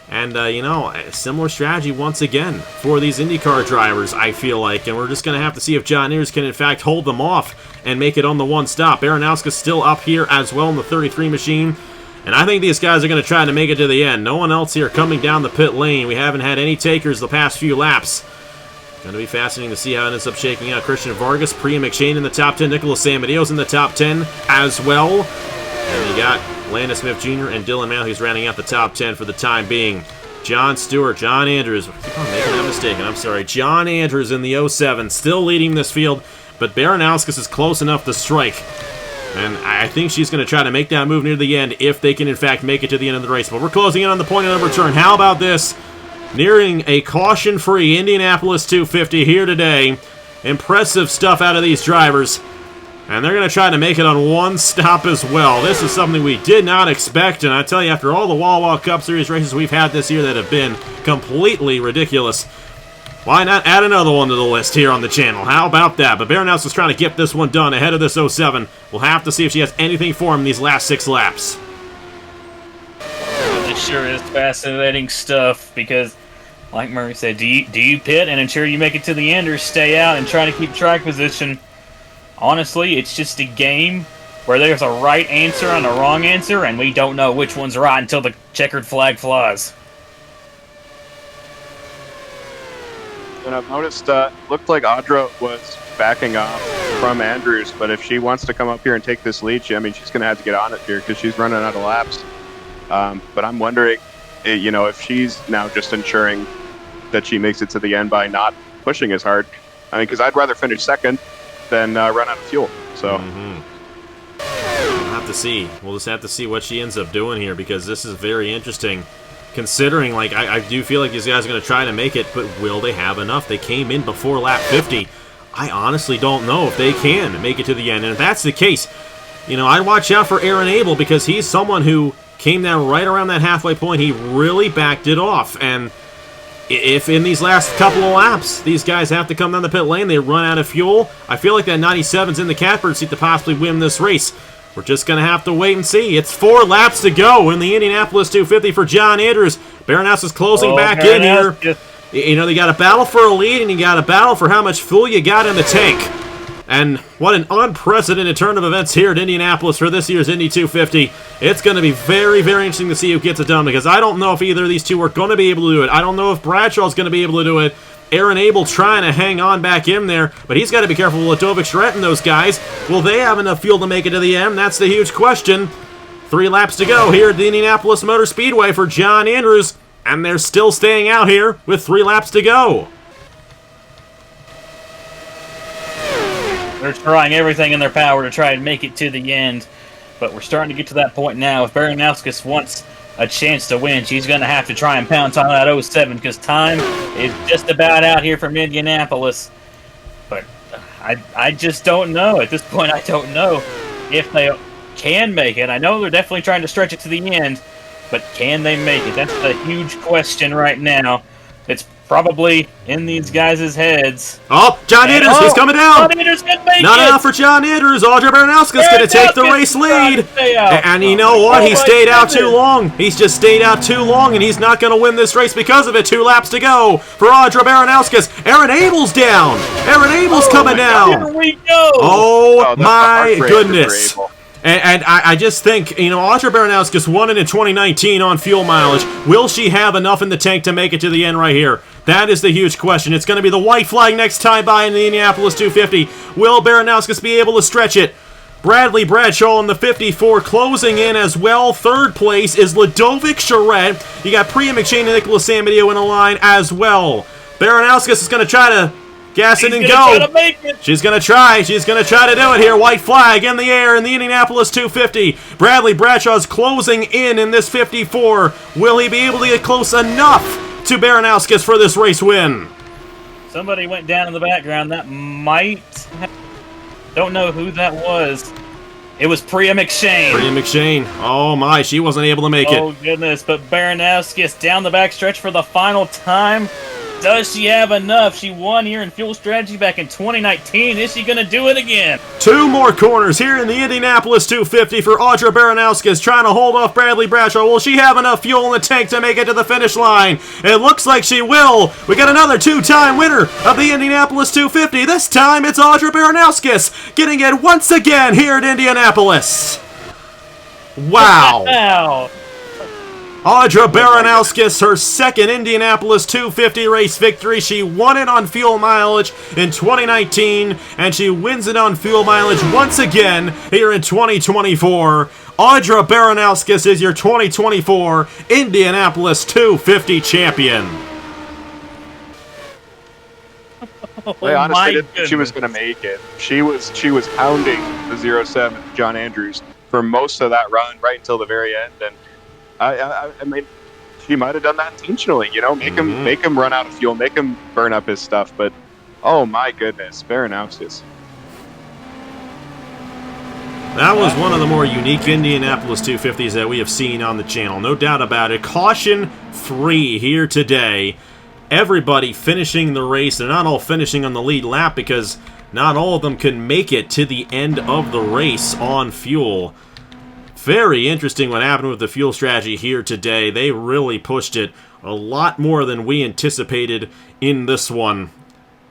And, you know, a similar strategy once again for these IndyCar drivers, I feel like. And we're just going to have to see if John Ears can, in fact, hold them off and make it on the one stop. Baranowski's still up here as well in the 33 machine. And I think these guys are going to try to make it to the end. No one else here coming down the pit lane. We haven't had any takers the past few laps. Going to be fascinating to see how it ends up shaking out. Christian Vargas, Priya McShane in the top 10. Nicholas Samadeo's in the top 10 as well. And you got Landon Smith Jr. and Dylan Matthews rounding out the top 10 for the time being. John Stewart, John Andrews, I keep on making that mistake, and I'm sorry. John Andrews in the 07, still leading this field, but Baranowskis is close enough to strike. And I think she's going to try to make that move near the end if they can, in fact, make it to the end of the race. But we're closing in on the point of no return. How about this? Nearing a caution-free Indianapolis 250 here today. Impressive stuff out of these drivers. And they're going to try to make it on one stop as well. This is something we did not expect. And I tell you, after all the Wawa Cup Series races we've had this year that have been completely ridiculous, why not add another one to the list here on the channel? How about that? But Baranowski's is trying to get this one done ahead of this 07. We'll have to see if she has anything for him in these last 6 laps. It sure is fascinating stuff because, like Murray said, do you pit and ensure you make it to the end, or stay out and try to keep track position? Honestly, it's just a game where there's a right answer and a wrong answer, and we don't know which one's right until the checkered flag flies. And I've noticed, looked like Audra was backing off from Andrews, but if she wants to come up here and take this lead, she's going to have to get on it here because she's running out of laps. But I'm wondering, you know, if she's now just ensuring that she makes it to the end by not pushing as hard. I mean, because I'd rather finish second than run out of fuel. So have to see. We'll just have to see what she ends up doing here, because this is very interesting. Considering, like, I do feel like these guys are going to try to make it, but will they have enough? They came in before lap 50. I honestly don't know if they can make it to the end. And if that's the case, you know, I'd watch out for Aaron Abel, because he's someone who came down right around that halfway point. He really backed it off. And if in these last couple of laps, these guys have to come down the pit lane, they run out of fuel, I feel like that 97's in the catbird seat to possibly win this race. We're just going to have to wait and see. It's 4 laps to go in the Indianapolis 250 for John Andrews. Baronhouse is closing back in here. You know, they got a battle for a lead, and you got a battle for how much fuel you got in the tank. And what an unprecedented turn of events here at Indianapolis for this year's Indy 250. It's going to be very, very interesting to see who gets it done, because I don't know if either of these two are going to be able to do it. I don't know if Bradshaw's going to be able to do it. Aaron Abel trying to hang on back in there, but he's got to be careful with Ladovic Charette and those guys. Will they have enough fuel to make it to the end? That's the huge question. 3 laps to go here at the Indianapolis Motor Speedway for John Andrews, and they're still staying out here with 3 laps to go. They're trying everything in their power to try and make it to the end, but we're starting to get to that point now. If Baranowskis wants a chance to win, she's going to have to try and pounce on that 07, because time is just about out here from Indianapolis. But I just don't know. At this point, I don't know if they can make it. I know they're definitely trying to stretch it to the end, but can they make it? That's the huge question right now. It's probably in these guys' heads. Oh, John Andrews, he's coming down. John Andrews can make Not it. enough for John Andrews. Audra Baranowski's going to take the race lead. And you know what? He stayed out too long. He's just stayed out too long, and he's not going to win this race because of it. 2 laps to go for Audra Baranowskis. Aaron Abel's down. Aaron Abel's coming down. Here we go. Oh my goodness. And I just think, you know, Audra Baranowskis won it in 2019 on fuel mileage. Will she have enough in the tank to make it to the end right here? That is the huge question. It's going to be the white flag next time by in the Indianapolis 250. Will Baranowskis be able to stretch it? Bradley Bradshaw in the 54 closing in as well. 3rd place is Ladovic Charette. You got Priya McShane and Nicholas Samadio in a line as well. Baranowskis is going to try to gas it and go. She's going to try. She's going to try to do it here. White flag in the air in the Indianapolis 250. Bradley Bradshaw's closing in this 54. Will he be able to get close enough to Baranowskis for this race win? Somebody went down in the background. That might... Don't know who that was. It was Priya McShane. Priya McShane. Oh my, she wasn't able to make it. Oh goodness, but Baranowskis down the backstretch for the final time. Does she have enough? She won here in Fuel Strategy back in 2019. Is she going to do it again? 2 more corners here in the Indianapolis 250 for Audra Baranowskis, trying to hold off Bradley Bradshaw. Will she have enough fuel in the tank to make it to the finish line? It looks like she will. We got another 2-time winner of the Indianapolis 250. This time it's Audra Baranowskis getting it once again here at Indianapolis. Wow. Wow. Audra Baranowskis, her 2nd Indianapolis 250 race victory. She won it on fuel mileage in 2019, and she wins it on fuel mileage once again here in 2024. Audra Baranowskis is your 2024 Indianapolis 250 champion. They honestly didn't think she was going to make it. She was pounding the 07 John Andrews for most of that run, right until the very end, and I mean, she might have done that intentionally, you know, make him run out of fuel, make him burn up his stuff. But oh my goodness, Baranowskis. That was one of the more unique Indianapolis 250s that we have seen on the channel, no doubt about it. Caution free here today. Everybody finishing the race. They're not all finishing on the lead lap because not all of them can make it to the end of the race on fuel. Very interesting what happened with the fuel strategy here today. They really pushed it a lot more than we anticipated in this one.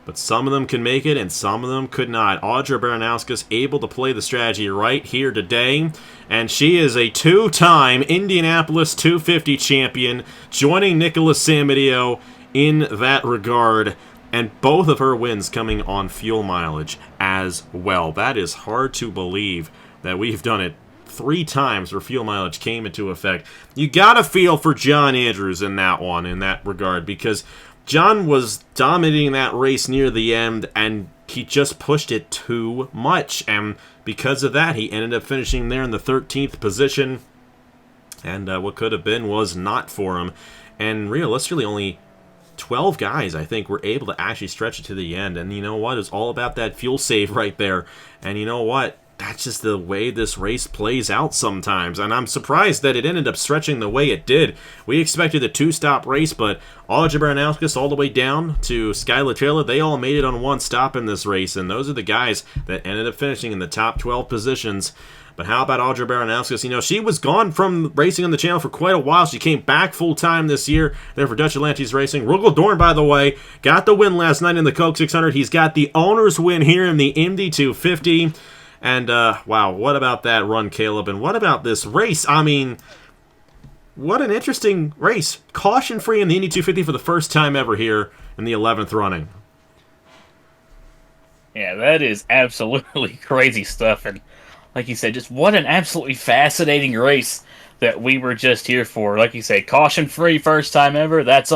But some of them can make it and some of them could not. Audra Baranowskis able to play the strategy right here today. And she is a 2-time Indianapolis 250 champion, joining Nicholas Samadio in that regard. And both of her wins coming on fuel mileage as well. That is hard to believe that we've done it 3 times where fuel mileage came into effect. You gotta feel for John Andrews in that one, in that regard, because John was dominating that race near the end, and he just pushed it too much, and because of that, he ended up finishing there in the 13th position, and what could have been was not for him. And realistically, only 12 guys, I think, were able to actually stretch it to the end. And you know what? It's all about that fuel save right there. And you know what? That's just the way this race plays out sometimes. And I'm surprised that it ended up stretching the way it did. We expected a two-stop race, but Audrey Baranowskis all the way down to Skylar Taylor, they all made it on one stop in this race. And those are the guys that ended up finishing in the top 12 positions. But how about Audrey Baranowskis? You know, she was gone from racing on the channel for quite a while. She came back full-time this year there for Dutch Atlantis Racing. Rugel Dorn, by the way, got the win last night in the Coke 600. He's got the owner's win here in the Indy 250. And, wow, what about that run, Caleb? And what about this race? I mean, what an interesting race. Caution-free in the Indy 250 for the first time ever here in the 11th running. Yeah, that is absolutely crazy stuff. And like you said, just what an absolutely fascinating race that we were just here for. Like you say, caution-free first time ever. That's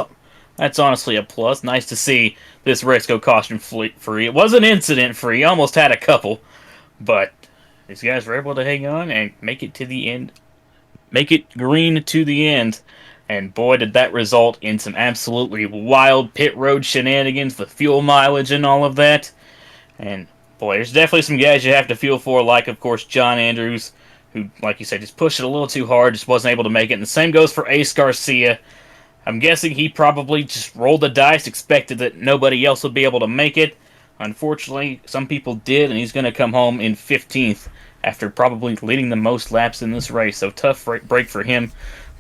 honestly a plus. Nice to see this race go caution-free. It wasn't incident-free. Almost had a couple. But these guys were able to hang on and make it to the end. Make it green to the end. And boy, did that result in some absolutely wild pit road shenanigans, the fuel mileage and all of that. And boy, there's definitely some guys you have to feel for, like, of course, John Andrews, who, like you said, just pushed it a little too hard, just wasn't able to make it. And the same goes for Ace Garcia. I'm guessing he probably just rolled the dice, expected that nobody else would be able to make it. Unfortunately, some people did, and he's going to come home in 15th after probably leading the most laps in this race. So tough break for him.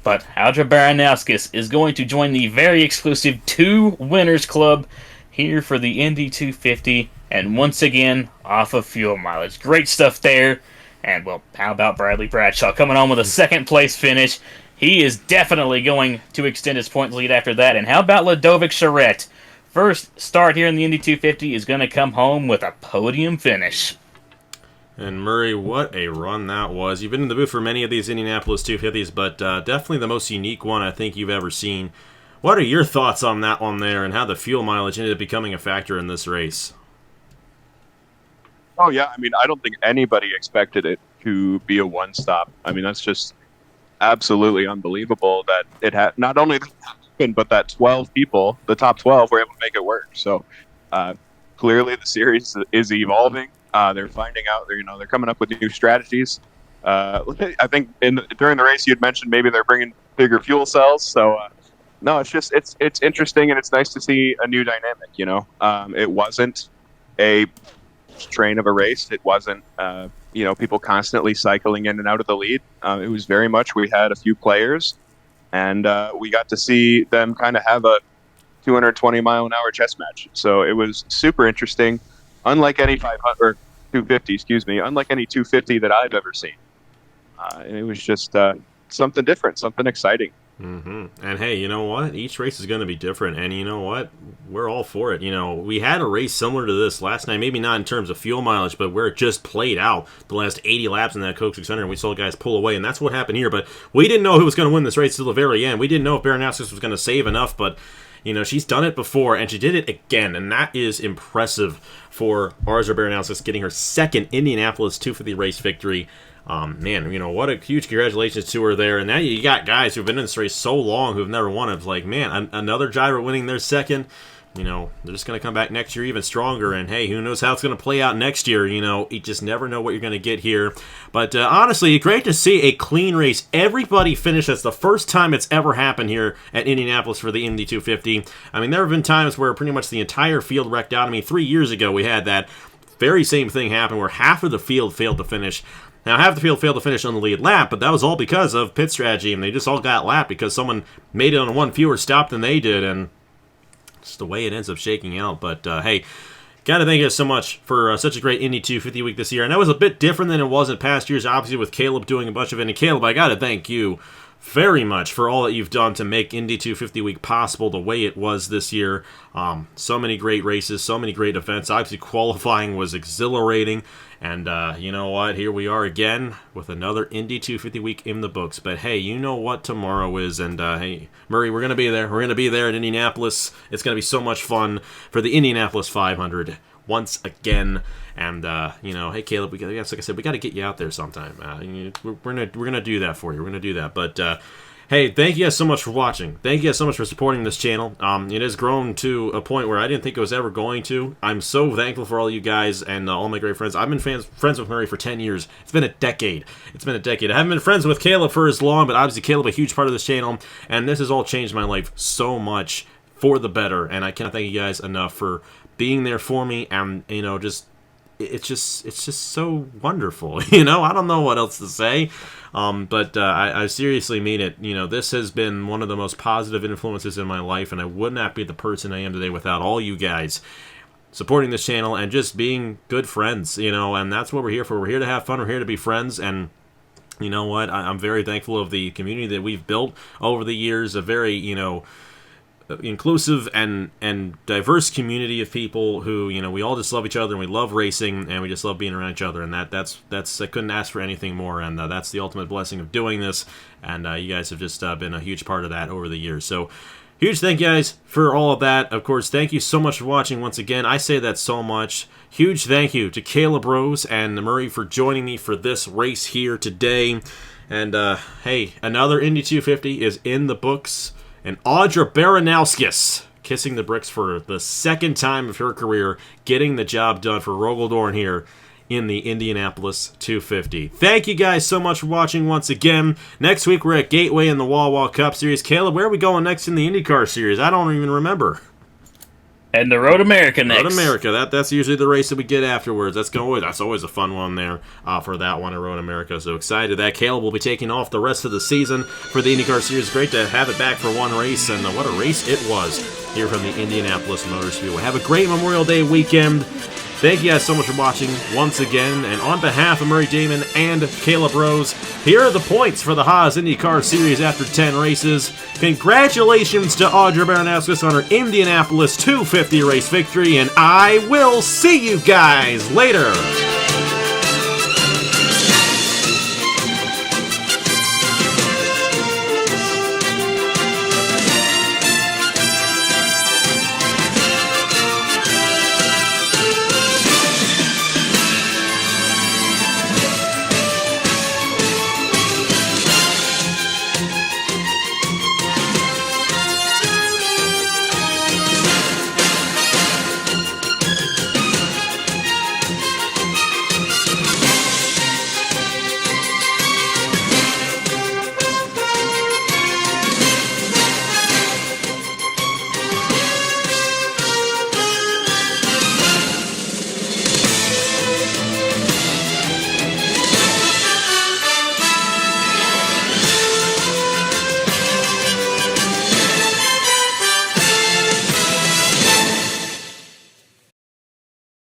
But Audrey Baranowskis is going to join the very exclusive 2 Winners Club here for the Indy 250, and once again, off of fuel mileage. Great stuff there. And, well, how about Bradley Bradshaw coming on with a second-place finish? He is definitely going to extend his points lead after that. And how about Ludovic Charette? First start here in the Indy 250 is going to come home with a podium finish. And Murray, what a run that was. You've been in the booth for many of these Indianapolis 250s, but definitely the most unique one I think you've ever seen. What are your thoughts on that one there and how the fuel mileage ended up becoming a factor in this race? Oh, yeah. I mean, I don't think anybody expected it to be a one-stop. I mean, that's just absolutely unbelievable that it had not only that happened, but that 12 people, the top 12, were able to make it work. So clearly the series is evolving. They're finding out, they're coming up with new strategies. I think during the race you had mentioned maybe they're bringing bigger fuel cells. So no, it's interesting, and it's nice to see a new dynamic. It wasn't a train of a race. It wasn't people constantly cycling in and out of the lead. It was very much we had a few players, and we got to see them kind of have a 220 mile an hour chess match. So it was super interesting, unlike any 500 or 250, unlike any 250 that I've ever seen. And it was just something different, something exciting. Mm-hmm. And hey, you know what? Each race is going to be different, and you know what? We're all for it. We had a race similar to this last night, maybe not in terms of fuel mileage, but where it just played out the last 80 laps in that Coke 600, and we saw guys pull away, and that's what happened here. But we didn't know who was going to win this race till the very end. We didn't know if Baranowskis was going to save enough, but she's done it before, and she did it again, and that is impressive for Audrey Baranowskis getting her second Indianapolis 250 race victory. Man, what a huge congratulations to her there. And now you got guys who've been in this race so long who've never won it. It's like, man, another driver winning their second. They're just going to come back next year even stronger. And hey, who knows how it's going to play out next year. You just never know what you're going to get here. But honestly, great to see a clean race. Everybody finished. That's the first time it's ever happened here at Indianapolis for the Indy 250. I mean, there have been times where pretty much the entire field wrecked out. I mean, 3 years ago we had that very same thing happen where half of the field failed to finish. Now, half the field failed to finish on the lead lap, but that was all because of pit strategy, and they just all got lapped because someone made it on one fewer stop than they did, and it's the way it ends up shaking out. But, hey, got to thank you so much for such a great Indy 250 week this year. And that was a bit different than it was in past years, obviously, with Caleb doing a bunch of it. And Caleb, I got to thank you very much for all that you've done to make Indy 250 week possible the way it was this year. So many great races, so many great events. Obviously, qualifying was exhilarating. And you know what? Here we are again with another Indy 250 week in the books. But hey, you know what tomorrow is. And hey, Murray, we're going to be there. We're going to be there in Indianapolis. It's going to be so much fun for the Indianapolis 500. once again. And hey Caleb, like I said, we got to get you out there sometime. We're gonna do that for you. We're gonna do that. But hey, thank you guys so much for watching. Thank you guys so much for supporting this channel. It has grown to a point where I didn't think it was ever going to. I'm so thankful for all you guys and all my great friends. I've been friends with Murray for 10 years. It's been a decade. I haven't been friends with Caleb for as long, but obviously Caleb a huge part of this channel, and this has all changed my life so much for the better. And I cannot thank you guys enough for being there for me, and it's just so wonderful. I don't know what else to say. But I seriously mean it. This has been one of the most positive influences in my life, and I would not be the person I am today without all you guys supporting this channel and just being good friends, and that's what we're here for. We're here to have fun. We're here to be friends, and you know what? I'm very thankful of the community that we've built over the years, a very, inclusive and diverse community of people who we all just love each other, and we love racing, and we just love being around each other, and that's I couldn't ask for anything more, and that's the ultimate blessing of doing this, and you guys have just been a huge part of that over the years. So huge thank you guys for all of that. Of course, thank you so much for watching once again. I say that so much. Huge thank you to Caleb Rose and Murray for joining me for this race here today. And hey, another Indy 250 is in the books. And Audra Baranowskis, kissing the bricks for the second time of her career, getting the job done for Rogaldorn here in the Indianapolis 250. Thank you guys so much for watching once again. Next week we're at Gateway in the Wah Cup Series. Caleb, where are we going next in the IndyCar Series? I don't even remember. And the Road America next. Road America, that's usually the race that we get afterwards. That's always a fun one there for that one at Road America. So excited that Caleb will be taking off the rest of the season for the IndyCar Series. Great to have it back for one race, and what a race it was here from the Indianapolis Motor Speedway. Have a great Memorial Day weekend. Thank you guys so much for watching once again, and on behalf of Murray Damon and Caleb Rose, here are the points for the Haas IndyCar Series after 10 races. Congratulations to Audra Baranowskis on her Indianapolis 250 race victory, and I will see you guys later!